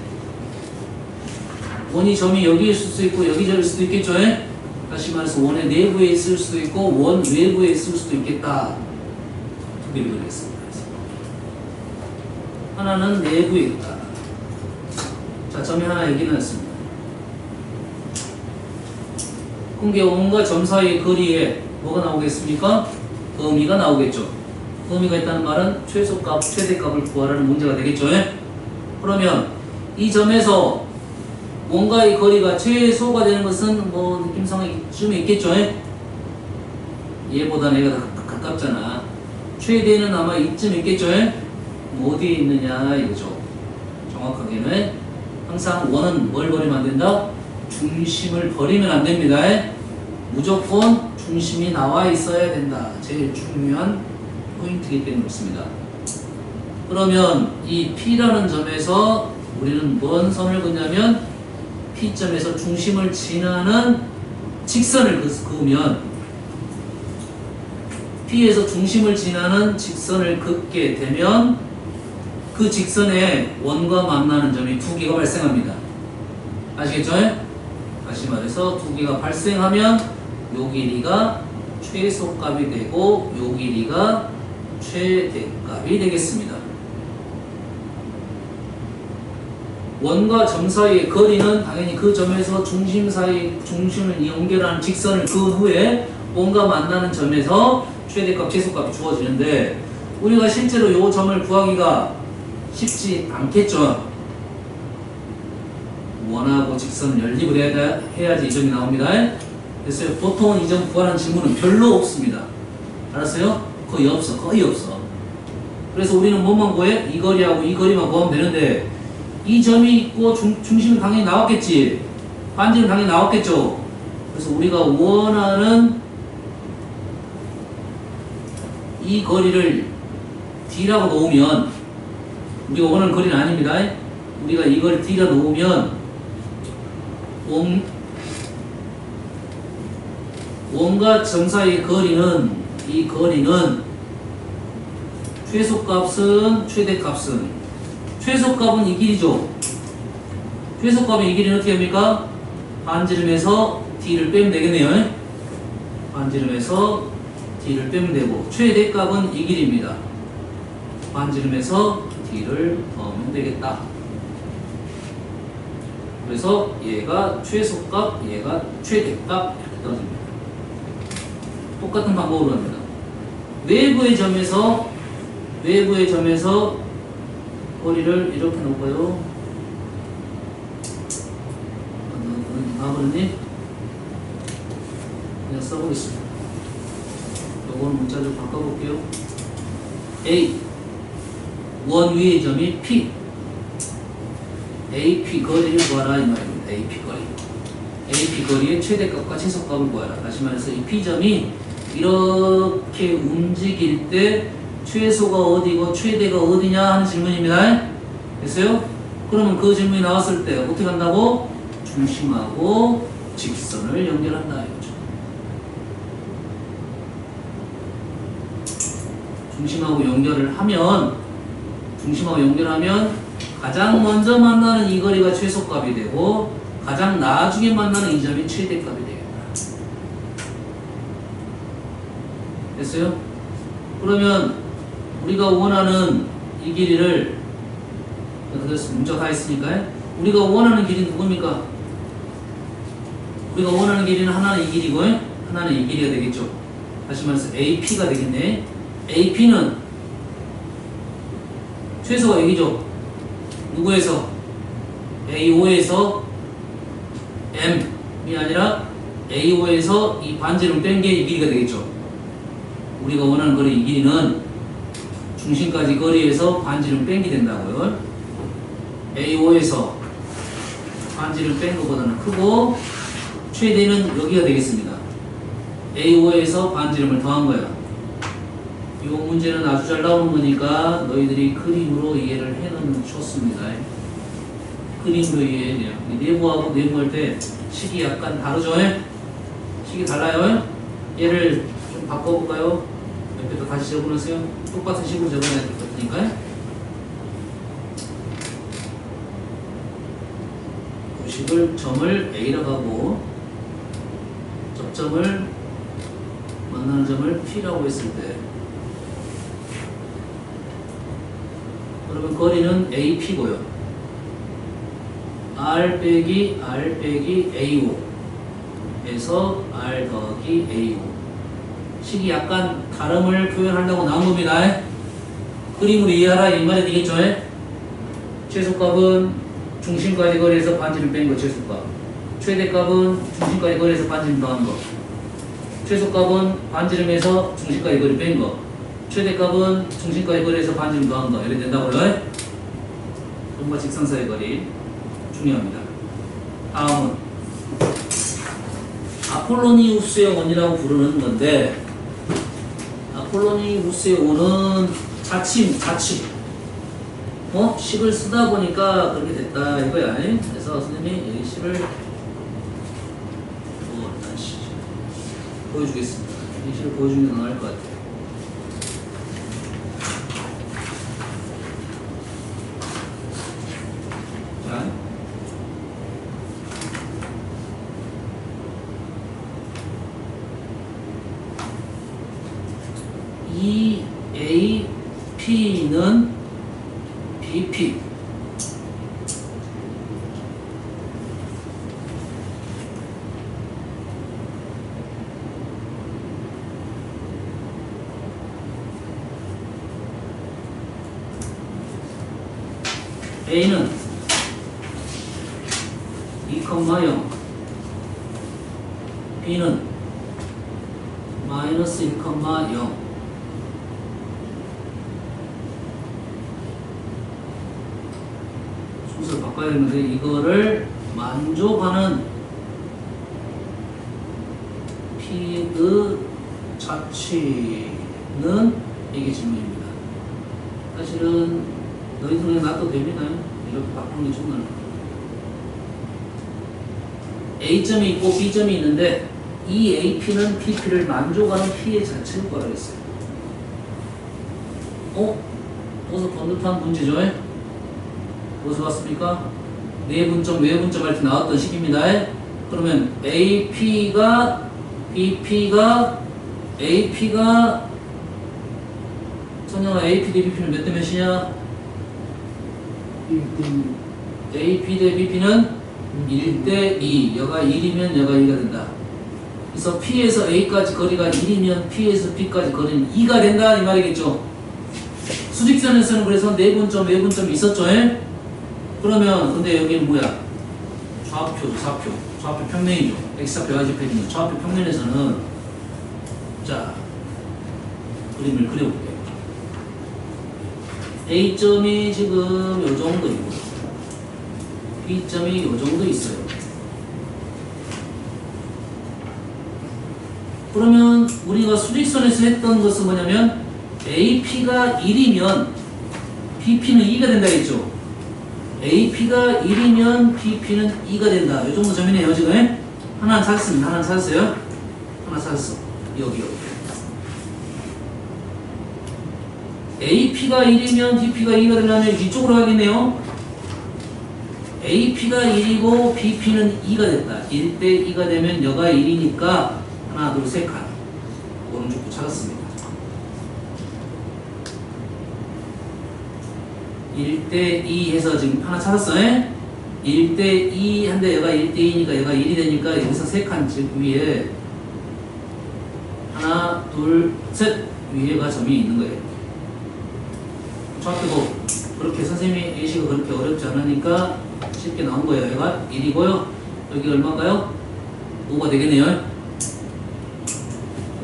원이 점이 여기에 있을 수도 있고 여기저기 수도 있겠죠. 다시 말해서 원의 내부에 있을 수도 있고 원 외부에 있을 수도 있겠다. 두 개를 그리겠습니다. 하나는 내부에 있다. 자, 점이 하나 여기 나왔습니다. 그럼 원과 점 사이의 거리에 뭐가 나오겠습니까? 범위가 나오겠죠. 범위가 있다는 말은 최소값, 최대값을 구하라는 문제가 되겠죠. 그러면 이 점에서 원과의 거리가 최소가 되는 것은 뭐 느낌상 이쯤에 있겠죠. 얘보다 얘가 더 가깝잖아. 최대는 아마 이쯤 있겠죠. 뭐 어디에 있느냐 이거죠. 정확하게는 항상 원은 뭘 버리면 안 된다? 중심을 버리면 안 됩니다. 무조건 중심이 나와 있어야 된다. 제일 중요한 포인트이기 때문에 그렇습니다. 그러면 이 P라는 점에서 우리는 뭔 선을 긋냐면 P점에서 중심을 지나는 직선을 그으면 P에서 중심을 지나는 직선을 긋게 되면 그 직선에 원과 만나는 점이 두 개가 발생합니다. 아시겠죠? 다시 말해서 두 개가 발생하면 요 길이가 최소값이 되고 요 길이가 최대값이 되겠습니다. 원과 점 사이의 거리는 당연히 그 점에서 중심 사이, 중심을 연결하는 직선을 그은 후에 원과 만나는 점에서 최대값, 최소값이 주어지는데 우리가 실제로 이 점을 구하기가 쉽지 않겠죠. 원하고 직선을 연립을 해야지 이 점이 나옵니다. 그래서 보통은 이 점 구하는 질문은 별로 없습니다. 알았어요? 거의 없어. 거의 없어. 그래서 우리는 뭐만 구해? 이 거리하고 이 거리만 구하면 되는데 이 점이 있고 중심은 당연히 나왔겠지. 반지는 당연히 나왔겠죠. 그래서 우리가 원하는 이 거리를 D라고 놓으면 우리가 원하는 거리는 아닙니다. 우리가 이 거리 D라 놓으면 원과 점 사이의 거리는 이 거리는 최소값은 최대값은 최소값은 이 길이죠. 최소값은 이 길이는 어떻게 합니까? 반지름에서 D를 빼면 되겠네요. 반지름에서 D를 빼면 되고 최대값은 이 길이입니다. 반지름에서 D를 더하면 되겠다. 그래서 얘가 최소값, 얘가 최대값 이렇게 떨어집니다. 똑같은 방법으로 합니다. 외부의 점에서 거리를 이렇게 놓을까요? 아버님 써보겠습니다. 요거는 문자 좀 바꿔볼게요. A 원 위의 점이 P AP 거리를 구하라 이 말입니다. AP 거리의 최대값과 최소값을 구하라. 다시 말해서 이 P점이 이렇게 움직일 때 최소가 어디고 최대가 어디냐 하는 질문입니다. 됐어요? 그러면 그 질문이 나왔을 때 어떻게 한다고? 중심하고 직선을 연결한다 이거죠. 중심하고 연결하면 가장 먼저 만나는 이 거리가 최소값이 되고 가장 나중에 만나는 이 점이 최대값이 되겠다. 됐어요? 그러면 우리가 원하는 이 길이를 그래서 문자 다 했으니까 우리가 원하는 길이는 누굽니까? 우리가 원하는 길이는 하나는 이 길이고 하나는 이 길이가 되겠죠. 다시 말해서 AP가 되겠네. AP는 최소가 여기죠. 누구에서? A5에서 M이 아니라 A5에서 이 반지름 뺀 게 이 길이가 되겠죠. 우리가 원하는 거리 이 길이는 중심까지 거리에서 반지름 뺀 게 된다고요. A5에서 반지름 뺀 것보다는 크고 최대는 여기가 되겠습니다. A5에서 반지름을 더한 거야. 이 문제는 아주 잘 나오는 거니까 너희들이 그림으로 이해를 해놓으면 좋습니다. 그림으로 이해해야 돼요. 내부하고 내부할 때 식이 약간 다르죠? 식이 달라요? 얘를 좀 바꿔볼까요? 옆에다 다시 적어놓으세요. 똑같은 식으로 적어놔야 될 것 같으니까요. 그 식을 점을 A라고 하고 접점을 만나는 점을 P라고 했을 때 그러면 거리는 AP고요. R 빼기 A5에서 R 더하기 A5 식이 약간 다름을 표현하려고 나온 겁니다. 그림으로 이해하라 이 말이 되겠죠? 최소값은 중심까지 거리에서 반지름 뺀 거 최소값, 최대값은 중심까지 거리에서 반지름 더한 거, 최소값은 반지름에서 중심까지 거리 뺀 거, 최대값은 중심까지 거리에서 반지름 더한 거 이렇게 된다고요. 점과 직선 사이 거리 중요합니다. 다음은 아폴로니우스의 원이라고 부르는 건데 아폴로니우스의 원은 자침 식을 쓰다 보니까 그렇게 됐다 이거야. 그래서 선생님이 이 식을 다시 보여주겠습니다. 이 식을 보여주는 게 나을 것 같아요. 자, 이 AP는 BP A는 2,0 B는 마이너스 1,0 순서를 바꿔야 되는데 이거를 만족하는 P의 자취는 이게 질문입니다. 사실은 너희들은 놔도 됩니다. 이렇게 바꾸는 게 정말 A점이 있고 B점이 있는데 이 AP는 PP를 만족하는 P의 자체를 구하라 했어요. 어디서 본 듯한 문제죠? 어디서 왔습니까? 내분점, 외분점 할 때 나왔던 식입니다. 그러면 AP가 선영아 AP 대 BP는 몇 대 몇이냐? AP 대 BP는 1대 2. 여가 1이면 여가 2가 된다. 그래서 P에서 A까지 거리가 1이면 P에서 B까지 거리는 2가 된다 이 말이겠죠. 수직선에서는 그래서 내분점, 외분점이 있었죠. 그러면 근데 여기는 뭐야? 좌표 평면이죠. X좌표, Y좌표 있는 좌표 평면에서는 자, 그림을 그려볼게요. A점이 지금 요 정도이고 B점이 요 정도 있어요. 그러면 우리가 수직선에서 했던 것은 뭐냐면 AP가 1이면 BP는 2가 된다 했죠. AP가 1이면 BP는 2가 된다. 이 정도 점이네요 지금. 하나 찾았습니다. 하나 찾았어요. 하나 찾았어. 여기. AP가 1이면 BP가 2가 되려면 이쪽으로 가겠네요. AP가 1이고 BP는 2가 됐다. 1대 2가 되면 여가 1이니까 하나, 둘, 셋 칸. 오른쪽도 찾았습니다. 1대 2 해서 지금 하나 찾았어요. 1대 2 한데 얘가 1대 2니까 얘가 1이 되니까 여기서 3칸 즉 위에 하나, 둘, 셋 위에가 점이 있는 거예요. 좌표도 그렇게 선생님이 예시가 그렇게 어렵지 않으니까 쉽게 나온 거예요. 얘가 1이고요. 여기 얼마인가요? 5가 되겠네요.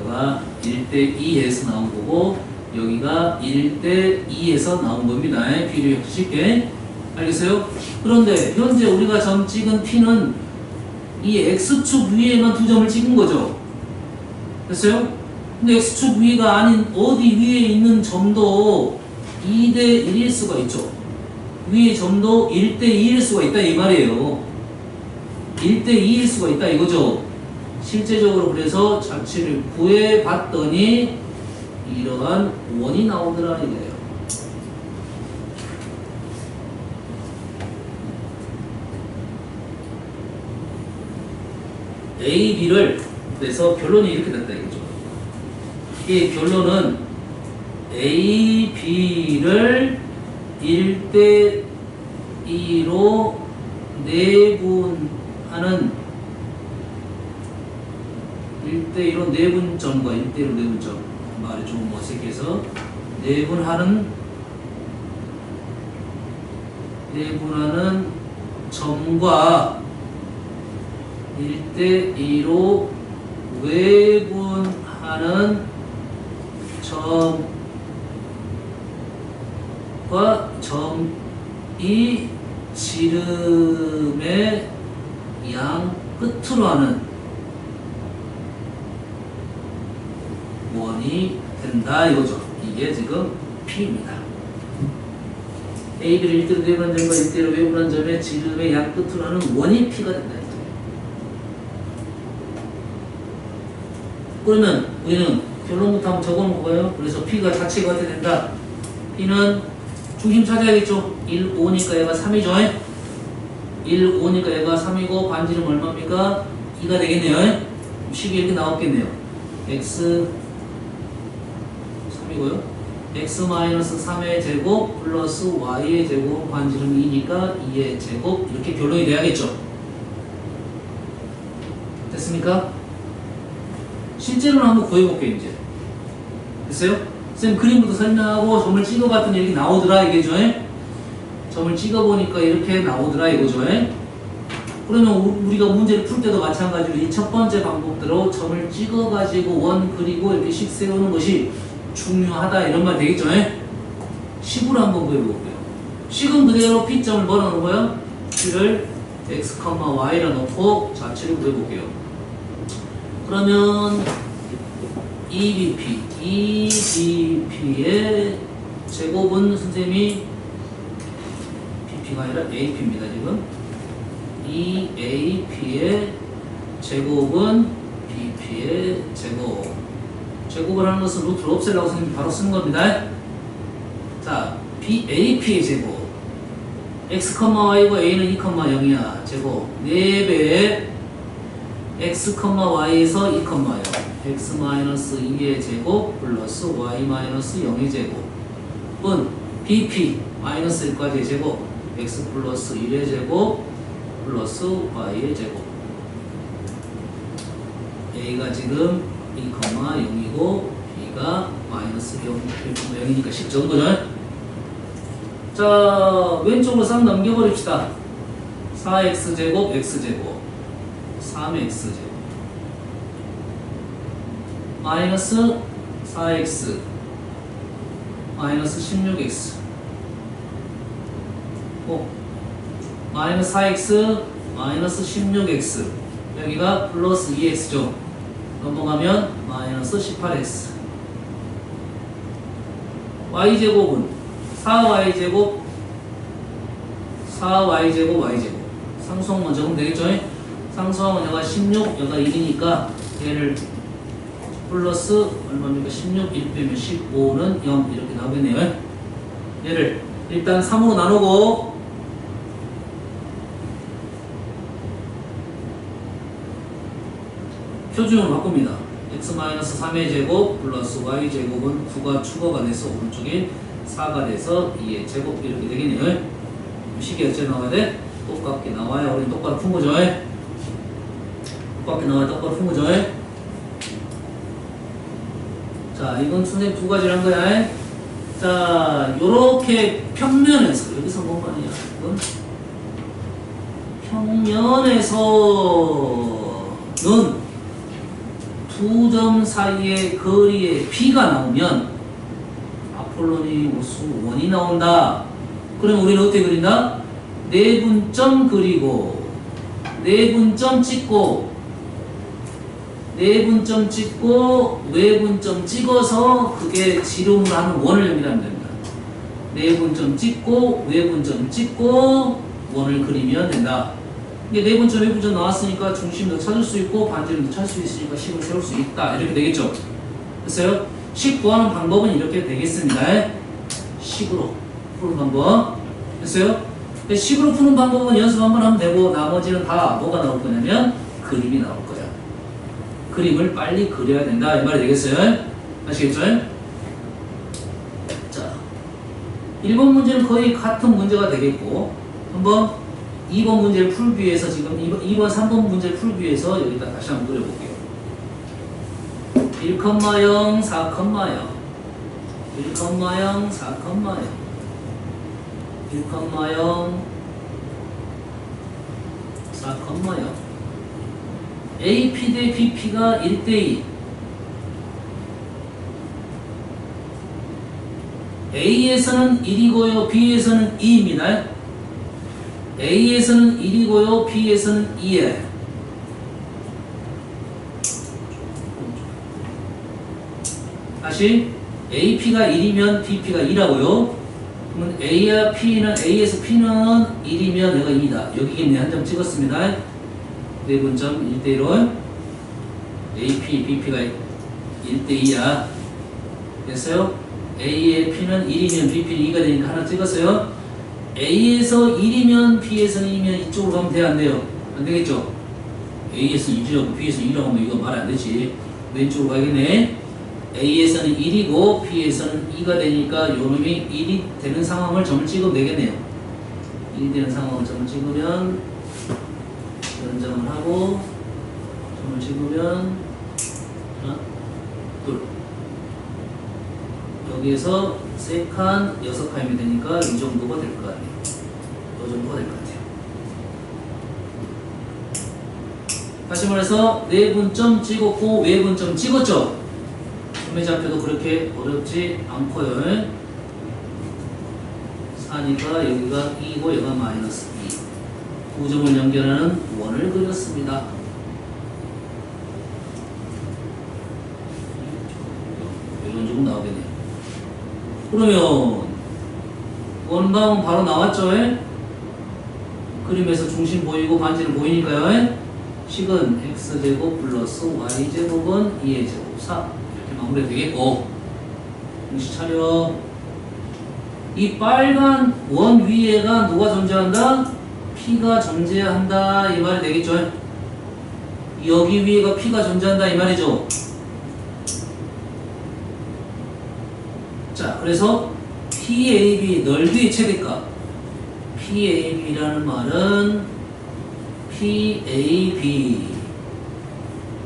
얘가 1대 2에서 나온 거고 여기가 1대 2에서 나온 겁니다. 비례 쉽게 알겠어요? 그런데 현재 우리가 점 찍은 P는 이 X축 위에만 2점을 찍은 거죠. 됐어요? 근데 X축 위가 아닌 어디 위에 있는 점도 2대 1일 수가 있죠. 위에 점도 1대 2일 수가 있다 이 말이에요. 1대 2일 수가 있다 이거죠. 실제적으로 그래서 자취를 구해봤더니 이러한 원이 나오더라 이거예요. A, B를 그래서 결론이 이렇게 됐다 이거죠. 이 결론은 A, B를 1대 2로 내분하는 1대2로 내분점과 1대1로 내분점 말이 좀 어색해서 내분하는 점과 1대2로 외분하는 점과 점이 지름의 양 끝으로 하는 원이 된다 이거죠. 이게 지금 P입니다. AB를 1대로 내분한 점과 1대로 외분한 점의 지름의 양 끝으로 하는 원이 P가 된다. 그러면 우리는 결론부터 한번 적어놓고요. 그래서 P가 자체가 어떻게 된다? P는 중심 찾아야겠죠. 1, 5니까 얘가 3이죠. 1, 5니까 얘가 3이고 반지름 얼마입니까? 2가 되겠네요. 식이 이렇게 나왔겠네요. X 3이고요. X-3의 제곱 플러스 Y의 제곱 반지름 2니까 2의 제곱 이렇게 결론이 돼야겠죠. 됐습니까? 실제로는 한번 구해볼게요 이제. 됐어요? 쌤 그림부터 설명하고 점을 찍어봤더니 이렇게 나오더라 이게죠. 점을 찍어보니까 이렇게 나오더라 이거죠. 그러면 우리가 문제를 풀 때도 마찬가지로 이 첫 번째 방법대로 점을 찍어가지고 원 그리고 이렇게 식 세우는 것이 중요하다 이런 말 되겠죠. 식으로 한번 구해볼게요. 식은 그대로 P점을 뭐라 놓고요? P를 X, Y라 놓고 자체를 구해볼게요. 그러면 EBP의 제곱은 선생님이 BP가 아니라 AP입니다 지금. EAP의 제곱은 BP의 제곱. 제곱을 하는 것은 루트를 없애려고 선생님이 바로 쓰는 겁니다. 자, AP의 제곱. X, Y고 A는 2,0이야. 제곱. 4배의 X, Y에서 2,0. X-2의 제곱 플러스 Y-0의 제곱은 BP 마이너스 1까지의 제곱 X 플러스 1의 제곱 플러스 Y의 제곱. A가 지금 2,0이고 B가 마이너스 0,0이니까 10 정도죠. 자, 왼쪽으로 싹 넘겨버립시다. 4x제곱 x제곱 3x제곱 마이너스 4x 마이너스 16x 마이너스 4x 마이너스 16x 여기가 플러스 2x죠. 넘어가면 마이너스 18x y제곱은 4y제곱 4y제곱 y제곱 상수항 먼저 하면 되겠죠? 상수항은 여기가 16 여기가 1이니까 얘를 플러스 얼마입니까? 16 1 빼면 15는 0 이렇게 나오겠네요. 얘를 일단 3으로 나누고 표준으로 바꿉니다. x-3의 제곱 플러스 y제곱은 9가 추가가 돼서 오른쪽에 4가 돼서 2의 제곱 이렇게 되겠네요. 식이 어째 나와야 돼? 똑같게 나와야 우리 똑바로 푼 거죠. 똑같게 나와야 똑바로 푼 거죠. 자, 이건 선생님 두 가지를 한 거야. 자, 요렇게 평면에서 여기서 뭔 말이야? 이건 평면에서는 두 점 사이의 거리에 B가 나오면 아폴로니 호수 1이 나온다. 그러면 우리는 어떻게 그린다? 내분점 그리고 내분점 찍고 내분점 찍고 외분점 찍어서 그게 지름을 하는 원을 연결하면 됩니다. 내분점 찍고 외분점 찍고 원을 그리면 된다. 이게 내분점 외분점 나왔으니까 중심도 찾을 수 있고 반지름도 찾을 수 있으니까 식을 세울 수 있다. 이렇게 되겠죠. 됐어요? 식 구하는 방법은 이렇게 되겠습니다. 식으로 푸는 방법. 됐어요? 식으로 푸는 방법은 연습 한번 하면 되고 나머지는 다 뭐가 나올 거냐면 그림이 나올 거야. 그림을 빨리 그려야 된다. 이 말이 되겠어요? 아시겠죠? 자, 1번 문제는 거의 같은 문제가 되겠고 한번 2번 문제를 풀기 위해서 지금 2번, 3번 문제를 풀기 위해서 여기다 다시 한번 그려볼게요. 1,0, 4,0 1,0, 4,0 1,0 4,0 AP 대 BP가 1대2 A에서는 1이고요 B에서는 2입니다. A에서는 1이고요 B에서는 2에 다시 AP가 1이면 BP가 2라고요. 그러면 A와 P는 A에서 P는 1이면 얘가 2다. 여기겠네. 한 점 찍었습니다. 내분점 1대1로 AP, BP가 1대2야. 됐어요? A의 P는 1이면 BP는 2가 되니까 하나 찍었어요. A에서 1이면 B에서는 2면 이쪽으로 가면 돼요? 안 돼요? 안 되겠죠? A에서 1이라고 B에서 2라고 하면 이거 말 안 되지. 왼쪽으로 가야겠네. A에서는 1이고 B에서는 2가 되니까 요놈이 1이 되는 상황을 점을 찍으면 되겠네요. 1이 되는 상황을 점을 찍으면 이런 점을 하고 점을 찍으면 하나, 둘 여기에서 3칸, 6칸이면 되니까 이 정도가 될 것 같네요. 이 정도가 될 것 같아요. 다시 말해서 내분점 찍었고 외분점 찍었죠? 소매좌표도 그렇게 어렵지 않고요. 4니까 여기가 2고 여기가 마이너스 2. 두 점을 연결하는 원을 그렸습니다. 이런 쪽은 나오겠네요. 그러면 원방은 바로 나왔죠? 그림에서 중심 보이고 반지름 보이니까요. 식은 x제곱 플러스 y제곱은 2의 제곱 4 이렇게 마무리가 되겠고 정신 차려. 이 빨간 원 위에가 누가 존재한다? P가 존재한다 이 말이 되겠죠? 여기 위에가 P가 존재한다 이 말이죠? 자, 그래서 PAB 넓이의 최대값 PAB라는 말은 PAB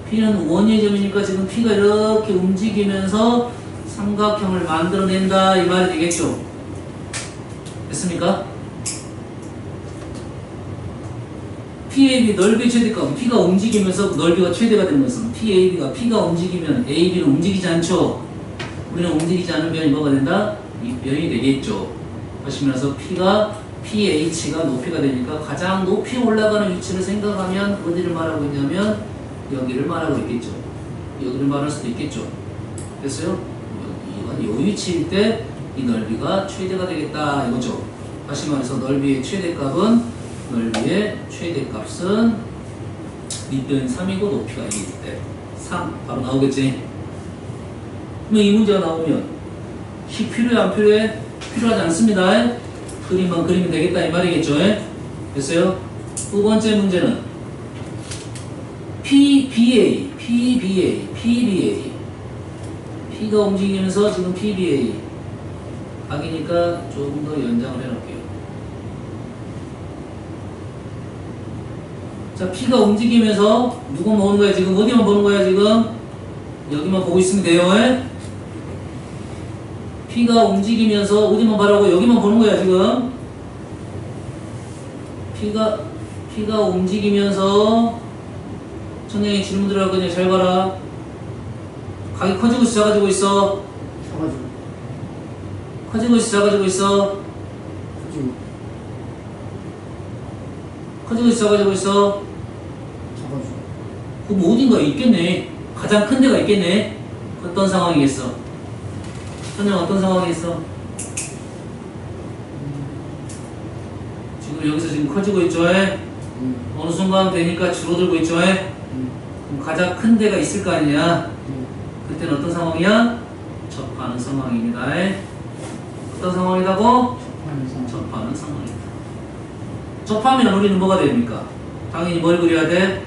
P는 원의 점이니까 지금 P가 이렇게 움직이면서 삼각형을 만들어낸다 이 말이 되겠죠? 됐습니까? PAB 넓이의 최대값. P가 움직이면서 넓이가 최대가 되는 것은 P가 움직이면 AB는 움직이지 않죠. 우리는 움직이지 않은 면이 뭐가 된다? 이 면이 되겠죠. 하시면서 PH가 높이가 되니까 가장 높이 올라가는 위치를 생각하면 어디를 말하고 있냐면 여기를 말하고 있겠죠. 여기를 말할 수도 있겠죠. 됐어요? 이 위치일 때 이 넓이가 최대가 되겠다 이거죠. 다시 말해서 넓이의 최대값은 밑변 3이고 높이가 2일 때 3 바로 나오겠지. 그럼 이 문제가 나오면 시 필요해 안 필요해? 필요하지 않습니다. 그림만 그리면 되겠다 이 말이겠죠. 됐어요? 두 번째 문제는 PBA P가 움직이면서 지금 PBA 각이니까 조금 더 연장을 해놓을게요. 자, P가 움직이면서 누구 보는 거야 지금? 어디만 보는 거야 지금? 여기만 보고 있으면 돼요. P가 움직이면서 어디만 봐라고? 여기만 보는 거야 지금. P가 움직이면서 천장에 질문들 할 거냐 잘 봐라. 각이 커지고 있어 작아지고 있어? 커지고 있어 작아지고 있어? 커지고 있어 작아지고 있어? 그럼 어딘가에 있겠네. 가장 큰 데가 있겠네. 어떤 상황이겠어? 천장 어떤 상황이겠어? 지금 여기서 지금 커지고 있죠? 어느 순간 되니까 줄어들고 있죠? 그럼 가장 큰 데가 있을 거 아니냐? 그때는 어떤 상황이야? 접하는 상황입니다. 어떤 상황이라고? 접하는 상황이다. 접하면 우리는 뭐가 됩니까? 당연히 뭘 그려야 돼?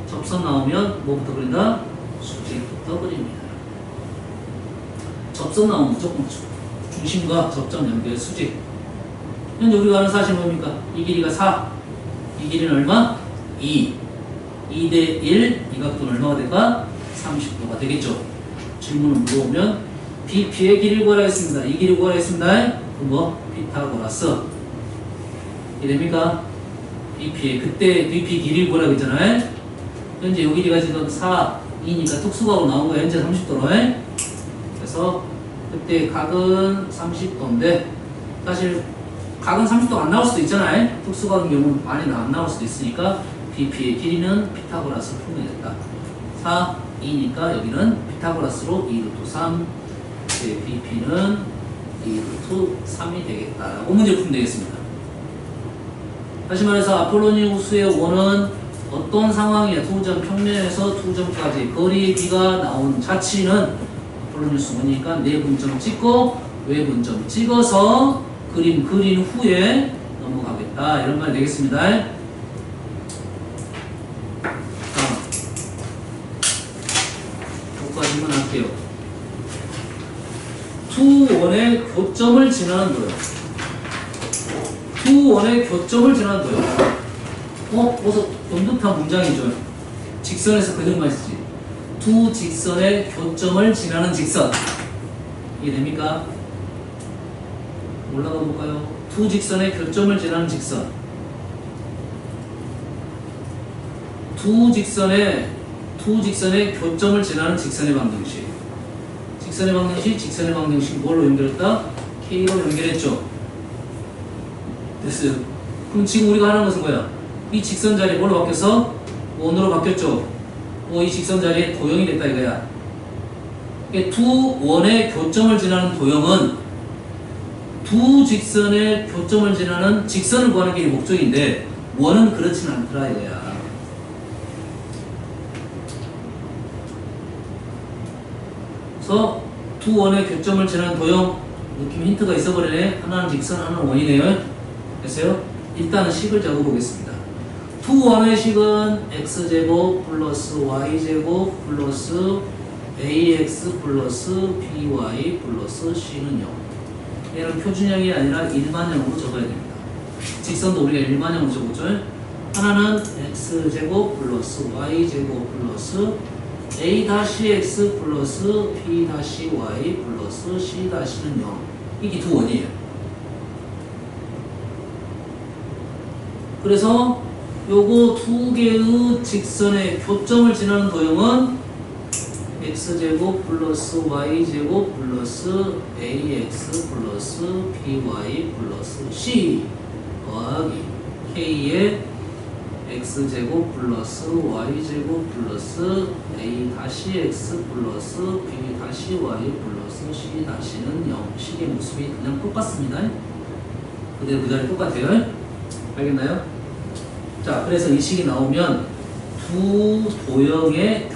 접선 나오면 뭐부터 그린다? 수직부터 그립니다. 접선 나오면 무조건 중심과 접점 연결 수직. 현재 우리가 아는 사실은 뭡니까? 이 길이가 4. 이 길이는 얼마? 2. 2대 1. 이 각도는 얼마가 될까? 30도가 되겠죠. 질문을 물어보면 BP의 길이를 구하라 했습니다. 이 길이를 구하라 했습니다. 그럼 뭐? 피타고라스. 이됩니까? BP의 그때 BP 길이를 구하라고 했잖아요. 현재 요 길이가 지금 4, 2니까 특수각으로 나온 거야. 현재 30도로. 그래서 그때 각은 30도인데 사실 각은 30도가 안 나올 수도 있잖아요. 특수각인 경우는 많이 안 나올 수도 있으니까 BP의 길이는 피타고라스로 풀면 되겠다. 4, 2니까 여기는 피타고라스로 2루트 3 BP는 2루트 3이 되겠다라고 문제를 풀면 되겠습니다. 다시 말해서 아폴로니우스의 원은 어떤 상황이야? 두점 평면에서 두 점까지 거리의 비가 나온 자치는 아폴로니우스 원이니까 내분점 찍고 외분점 찍어서 그림 그린 후에 넘어가겠다 이런 말이 되겠습니다. 자, 여기까지만 할게요. 두 원의 교점을 지나는 도요. 두 원의 교점을 지나는 도요. 벌써 연듯한 문장이죠. 직선에서 그림만 쓰지. 두 직선의 교점을 지나는 직선. 이해됩니까? 올라가 볼까요? 두 직선의 교점을 지나는 직선. 두 직선의 교점을 지나는 직선의 방정식. 직선의 방정식 뭘로 연결했다? K로 연결했죠. 됐어요. 그럼 지금 우리가 하는 것은 뭐야? 이 직선 자리에 뭘로 바뀌었어? 원으로 바뀌었죠. 이 직선 자리에 도형이 됐다 이거야. 두 원의 교점을 지나는 도형은 두 직선의 교점을 지나는 직선을 구하는 게 목적인데 원은 그렇지는 않더라 이거야. 그래서 두 원의 교점을 지나는 도형 느낌 힌트가 있어버리네. 하나는 직선, 하나는 원이네요. 됐어요? 일단은 식을 적어보겠습니다. 두 원의 식은 x제곱 플러스 y제곱 플러스 ax 플러스 by 플러스 c는 0. 얘는 표준형이 아니라 일반형으로 적어야 됩니다. 직선도 우리가 일반형으로 적었죠. 하나는 x제곱 플러스 y제곱 플러스 a-x 플러스 b-y 플러스 c-는 0. 이게 두 원이에요. 그래서 요거 두 개의 직선의 교점을 지나는 도형은 x제곱 플러스 y제곱 플러스 ax 플러스 by 플러스 c 더하기 k의 x제곱 플러스 y제곱 플러스 a 다시 x 플러스 b 다시 y 플러스 c 다시는 0 식의 모습이 그냥 똑같습니다. 그대로 그 자리 똑같아요. 알겠나요? 자, 그래서 이 식이 나오면 두 도형의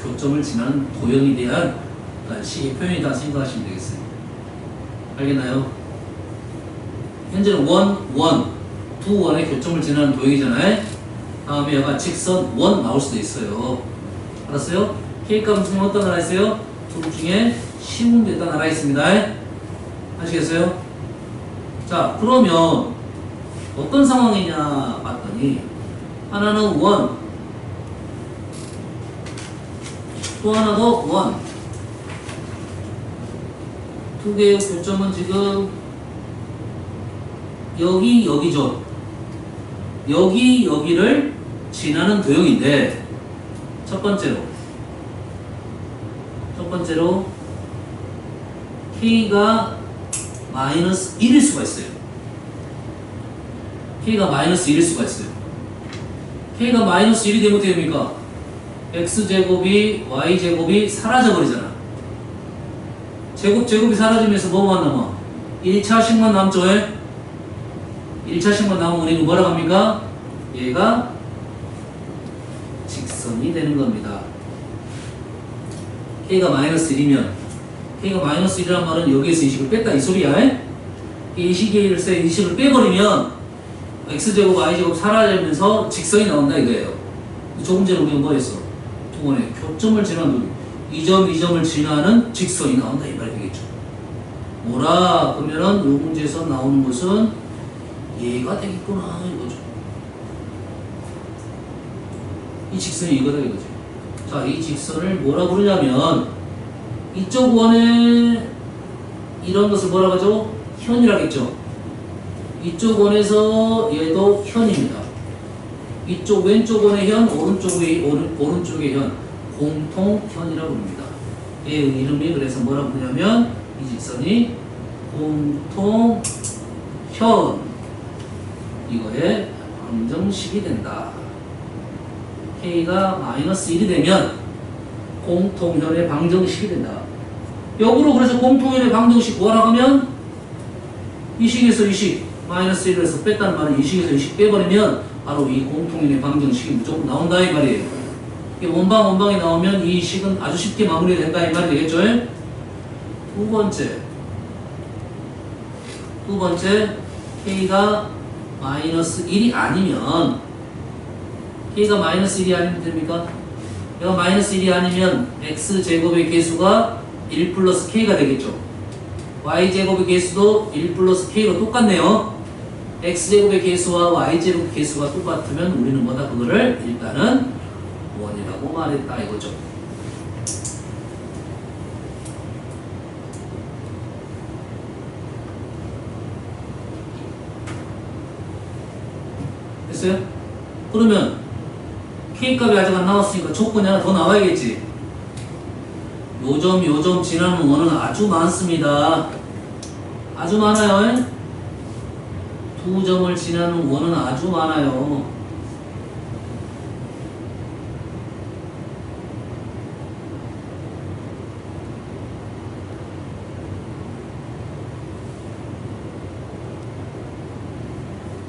교점을 지나는 도형에 대한 식의 표현이다 생각하시면 되겠어요. 알겠나요? 현재는 두 원의 교점을 지나는 도형이잖아요. 다음에 여가 직선 원 나올 수도 있어요. 알았어요? K값은 지금 어떤 나라 있어요? 둘 중에 쉬운 데 나라 있습니다. 아시겠어요? 자, 그러면 어떤 상황이냐 봤더니 하나는 원, 또 하나도 원. 두 개의 교점은 지금 여기죠. 여기를 지나는 도형인데 첫 번째로 K가 마이너스 1일 수가 있어요. K가 마이너스 1일 수가 있어요. K가 마이너스 1이 되면 어떻게 됩니까? X제곱이 Y제곱이 사라져버리잖아. 제곱이 사라지면서 뭐만 남아? 1차식만 남죠? 1차식만 남으면 우리는 뭐라고 합니까? 얘가 직선이 되는 겁니다. K가 마이너스 1이면 K가 마이너스 1이란 말은 여기에서 이 식을 뺐다 이 소리야. 이 식에서 이 식을 빼버리면 X제곱 Y제곱 사라지면서 직선이 나온다 이거예요. 조금 전에 우리가 뭐 했어? 두 번에 교점을 지나는 이 점을 지나는 직선이 나온다 이 말이 되겠죠. 뭐라? 그러면은 이 문제에서 나오는 것은 얘가 되겠구나 이거죠. 이 직선이 이거다 이거죠. 자, 이 직선을 뭐라 부르냐면 이쪽 원에 이런 것을 뭐라고 하죠? 현이라겠죠. 이쪽 원에서 얘도 현입니다. 이쪽 왼쪽 원의 현, 오른쪽의 현, 공통현이라고 합니다. 얘의 이름이 그래서 뭐라고 부르냐면 이 직선이 공통현 이거의 방정식이 된다. K가 마이너스 1이 되면 공통현의 방정식이 된다. 역으로 그래서 공통현의 방정식 구하라고 하면 이 식에서 이 식 마이너스 1에서 뺐다는 말은 이 식에서 이 식 빼버리면 바로 이 공통현의 방정식이 무조건 나온다 이 말이에요. 원방이 나오면 이 식은 아주 쉽게 마무리된다 이 말이 되겠죠. 두 번째 K가 마이너스 1이 아니면 K가 마이너스 1이 아니면 됩니까? 얘가 마이너스 1이 아니면 X제곱의 개수가 1 플러스 K가 되겠죠. Y제곱의 개수도 1 플러스 K로 똑같네요. X제곱의 개수와 Y제곱의 개수가 똑같으면 우리는 뭐다? 그거를 일단은 원이라고 말했다 이거죠. 됐어요? 그러면 K값이 아직 안 나왔으니까 조건이 하나 더 나와야겠지. 요점 지나는 원은 아주 많습니다. 아주 많아요. 두 점을 지나는 원은 아주 많아요.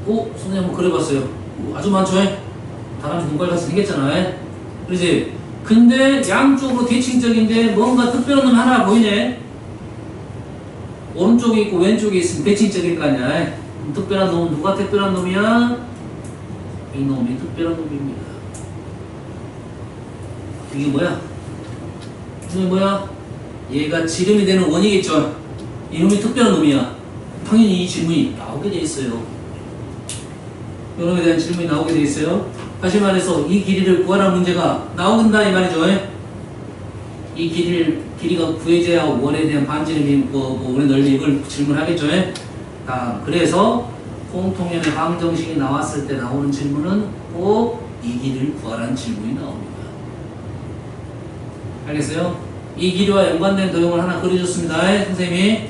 오, 선생님 한번 그려봤어요. 아주 많죠? 다람쥐 눈깔 같이 생겼잖아요. 그러지? 근데 양쪽으로 대칭적인데 뭔가 특별한 놈 하나 보이네? 오른쪽에 있고 왼쪽에 있으면 대칭적일 거 아니야. 특별한 놈은 누가 특별한 놈이야? 이놈이 특별한 놈입니다. 이게 뭐야? 이게 뭐야? 얘가 지름이 되는 원이겠죠? 이놈이 특별한 놈이야. 당연히 이 질문이 나오게 돼 있어요. 이놈에 대한 질문이 나오게 돼 있어요. 다시 말해서 이 길이를 구하라는 문제가 나온다 이 말이죠. 이 길이가 구해져야 원에 대한 반지름이 우리 넓이 이걸 질문하겠죠. 그래서 공통연의 방정식이 나왔을 때 나오는 질문은 꼭 이 길이를 구하라는 질문이 나옵니다. 알겠어요? 이 길이와 연관된 도형을 하나 그려줬습니다. 선생님이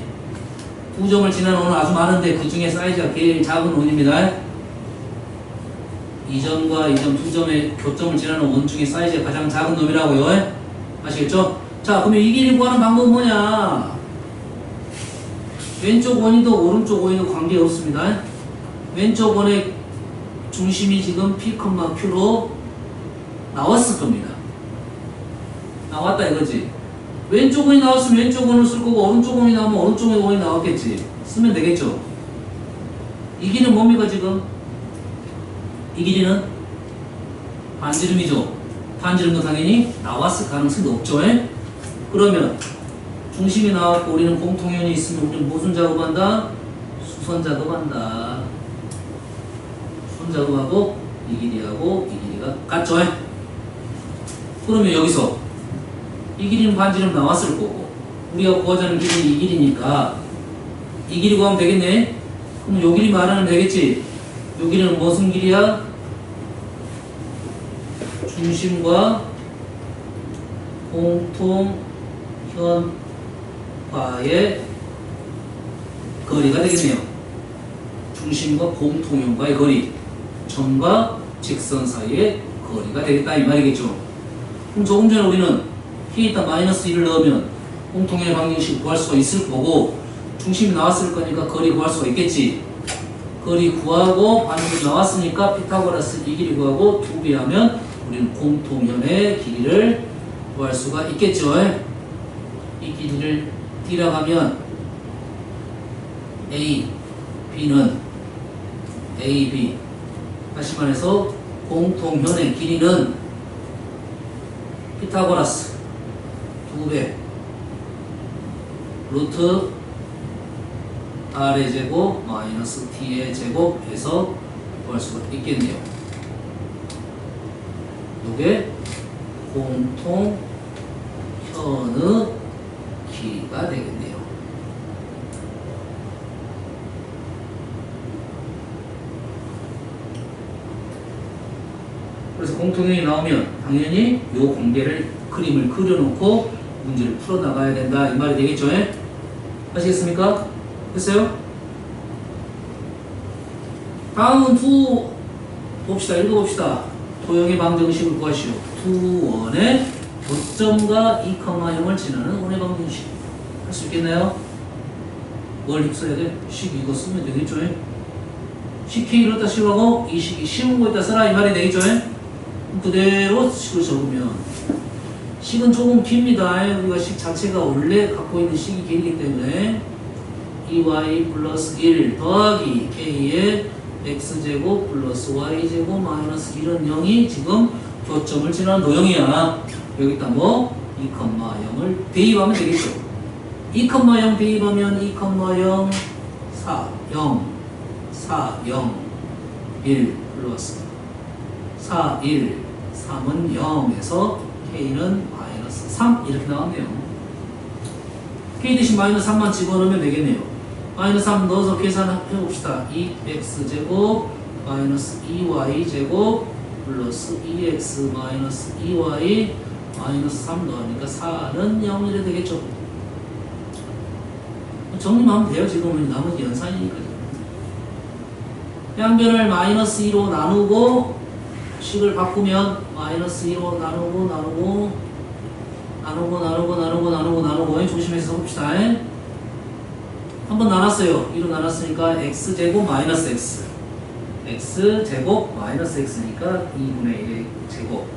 두 점을 지나는 원은 아주 많은데 그 중에 사이즈가 제일 작은 원입니다. 이 점과 이 점 두 점의 교점을 지나는 원 중에 사이즈가 가장 작은 놈이라고요. 아시겠죠? 자, 그러면 이 길이 구하는 방법은 뭐냐? 왼쪽 원이든 오른쪽 원이든 관계없습니다. 왼쪽 원의 중심이 지금 P, Q로 나왔을 겁니다. 나왔다 이거지. 왼쪽 원이 나왔으면 왼쪽 원을 쓸 거고 오른쪽 원이 나오면 오른쪽 원이 나왔겠지. 쓰면 되겠죠. 이 길이는 뭡니까 지금? 이 길이는 반지름이죠. 반지름도 당연히 나왔을 가능성이 높죠. 그러면 중심이 나왔고 우리는 공통연이 있으면 우리는 무슨 작업한다? 수선 작업한다. 수선 작업하고 이 길이하고 이 길이가 같죠. 그러면 여기서 이 길이는 반지름 나왔을 거고 우리가 구하자는 길이는 이 길이니까 이 길이 구하면 되겠네. 그럼 요 길이 말하면 되겠지. 요 길이는 무슨 길이야? 중심과 공통현과의 거리가 되겠네요. 중심과 공통현과의 거리, 점과 직선 사이의 거리가 되겠다 이 말이겠죠. 그럼 조금 전에 우리는 P에다 마이너스 1을 넣으면 공통현의 방정식 구할 수가 있을 거고 중심이 나왔을 거니까 거리 구할 수가 있겠지. 거리 구하고 반지름 나왔으니까 피타고라스 이 길이 구하고 2배 하면 우리는 공통현의 길이를 구할 수가 있겠죠. 이 길이를 딜어가면 A, B는 A, B 다시 말해서 공통현의 길이는 피타고라스 2배 루트 R의 제곱 마이너스 T의 제곱 해서 구할 수가 있겠네요. 이게 공통현의 길이가 되겠네요. 그래서 공통현이 나오면 당연히 이 관계를 그림을 그려놓고 문제를 풀어나가야 된다 이 말이 되겠죠? 아시겠습니까? 됐어요? 다음은 봅시다. 읽어봅시다. 도형의 방정식을 구하시오. 원의 교점과 2,0을 지나는 원의 방정식. 할 수 있겠나요? 뭘 써야 돼? 식 이거 쓰면 되겠죠? 식 K를 갖다 씌우고 이 식이 쉬운 거에다 써라 이 말이 되겠죠? 그대로 식을 적으면 식은 조금 깁니다. 우리가 식 자체가 원래 갖고 있는 식이 길기 때문에 2y 플러스 1 더하기 K의 x제곱 플러스 y제곱 마이너스 1은 0이 지금 교점을 지나는 도형이야. 여기다 뭐 2,0을 대입하면 되겠죠. 2,0 대입하면 2,0 4 0 4 0 1 플러스 4 1 3은 0에서 K는 마이너스 3 이렇게 나왔네요. K 대신 마이너스 3만 집어넣으면 되겠네요. 마이너스 3 넣어서 계산해봅시다. 2x제곱 마이너스 2y제곱 플러스 2x 마이너스 2y 마이너스 3 넣으니까 4는 0 이래 되겠죠. 정리만 하면 돼요. 지금은 나머지 연산이니까. 양변을 마이너스 2로 나누고 식을 바꾸면 마이너스 2로 나누고 조심해서 봅시다. 한번 나눴어요. 2로 나눴으니까 x제곱 마이너스 x x제곱 마이너스 x니까 2분의 1의 제곱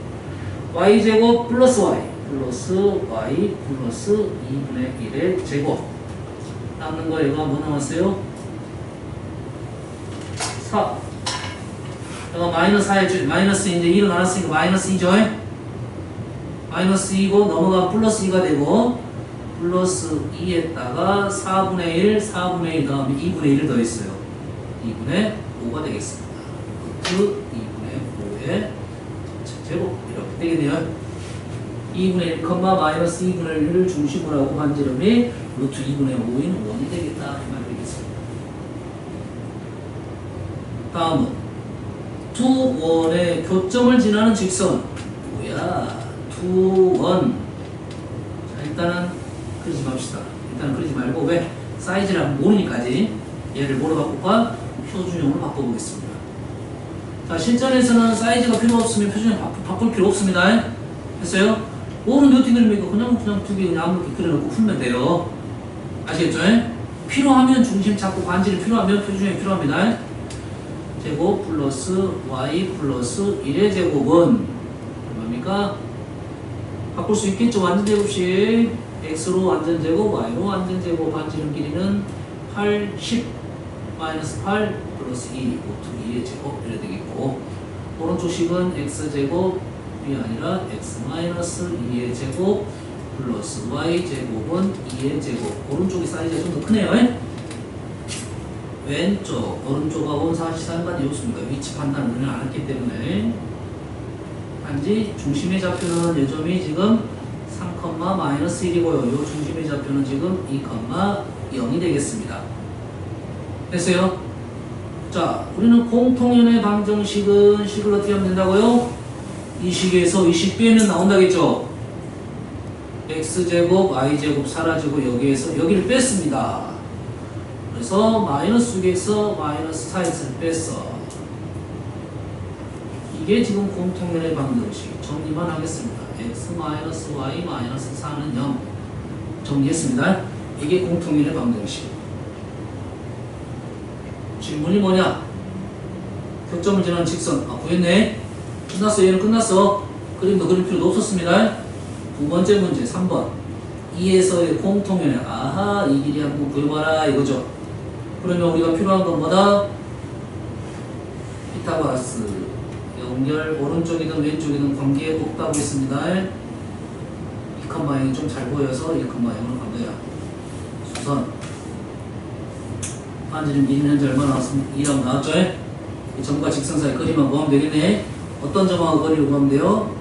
y제곱 플러스 y 플러스 y 플러스 2분의 1의 제곱 남는 거 얘가 뭐 나왔어요? 4 얘가 마이너스 4에 마이너스 이제 2로 나눴으니까 마이너스 2죠? 마이너스 2고 넘어가면 플러스 2가 되고 플러스 2에다가 4분의 1 다음에 2분의 1을 더했어요. 2분의 5가 되겠습니다. 루트 2분의 5의 제곱 이렇게 되겠네요. 2분의 1, 마이너스 2분의 1을 중심으로 하고 반지름이 루트 2분의 5인 1이 되겠다 이 말이 되겠습니다. 다음은 두 원의 교점을 지나는 직선. 뭐야? 두 원. 자, 일단은 그리지 맙시다. 일단은 그리지 말고 왜? 사이즈를 모르니까지 얘를 뭐로 바꿀까? 표준형으로 바꿔보겠습니다. 자, 실전에서는 사이즈가 필요 없으면 표준형 바꿀 필요 없습니다. 됐어요? 원은 어떻게 그립니까? 그냥 두 개 그냥 아무렇게 그려놓고 풀면 돼요. 아시겠죠? 필요하면 중심 잡고 관절이 필요하면 표준형이 필요합니다. 제곱 플러스 y 플러스 1의 제곱은 얼마입니까? 바꿀 수 있겠죠? 완전 제곱식 x로 완전 제곱, y로 완전 제곱, 반지름 길이는 8, 10 마이너스 8 플러스 2, 2의 제곱 이래 되겠고, 오른쪽 식은 x제곱이 아니라 x 마이너스 2의 제곱 플러스 y제곱은 2의 제곱. 오른쪽이 사이즈가 좀 더 크네요. 왼쪽, 오른쪽하고는 사실상 관계 없습니다. 위치 판단을 안 했기 때문에. 단지 중심의 좌표는 요점이 지금 3, 마이너스 1이고요. 요 중심의 좌표는 지금 2, 0이 되겠습니다. 됐어요? 자, 우리는 공통연의 방정식은 식을 어떻게 하면 된다고요? 이 식에서 이 식 빼면 나온다겠죠? x제곱, y제곱 사라지고 여기에서 여기를 뺐습니다. 그래서 마이너스 6에서 마이너스 4x를 뺐어. 이게 지금 공통연의 방정식. 정리만 하겠습니다. x 마이너스 y 마이너스 4는 0. 정리했습니다. 이게 공통연의 방정식. 질문이 뭐냐? 교점을 지나는 직선. 구했네. 끝났어. 얘는 끝났어. 그림도 그릴 필요도 없었습니다. 두 번째 문제 3번. 2에서의 공통연의. 아하, 이 길이 한번 구해봐라 이거죠. 그러면 우리가 필요한 건 뭐다? 피타고라스 연결, 오른쪽이든 왼쪽이든 관계 없다고 했습니다. 2칸 방향이 좀 잘 보여서 2칸 방향으로 간 거야. 수선 반지름 길이는 현재 얼마 나왔습니까? 2라고 나왔죠? 이 점과 직선 사이 거리만 구하면 되겠네. 어떤 점하고 거리를 구하면 돼요?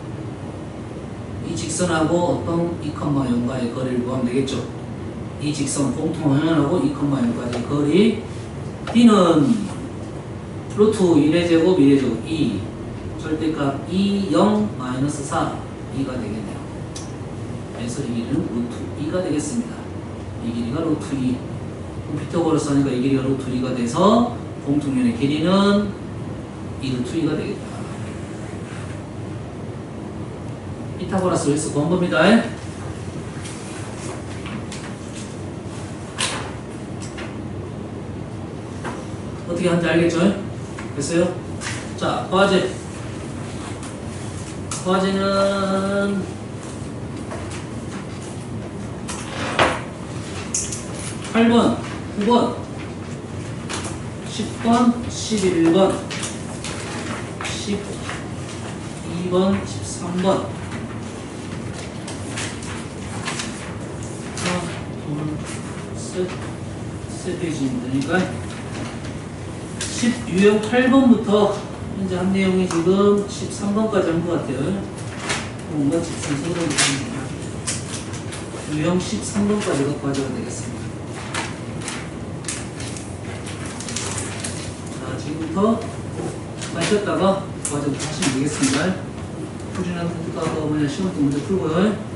이 직선하고 어떤 2,0과의 거리를 구하면 되겠죠. 이 직선 공통연하고 2,0까지의 거리. D는 루트 1의 제곱 1의 제곱 2 절대값 2, 0, 마이너스 4 2가 되겠네요. 그래서 이 길이는 루트 2가 되겠습니다. 이 길이가 루트 2. 피타고라스 하니까 이 길이가 루트 2가 돼서 공통연의 길이는 2 루트 2가 되겠다. 피타고라스 웨스 구한 겁니다. 어떻게 하는지 알겠죠? 됐어요? 자, 과제. 과제는 8번, 9번, 10번, 11번, 12번, 13번. 세 페이지니까 10유형 8번부터 현재 한 내용이 지금 13번까지 한 것 같아요. 뭔가 직선적으로 유형 13번까지가 과제가 되겠습니다. 자, 지금부터 마셨다가 과제부터 하시면 되겠습니다. 표준형 테스트하고 시험도 문제 풀고요.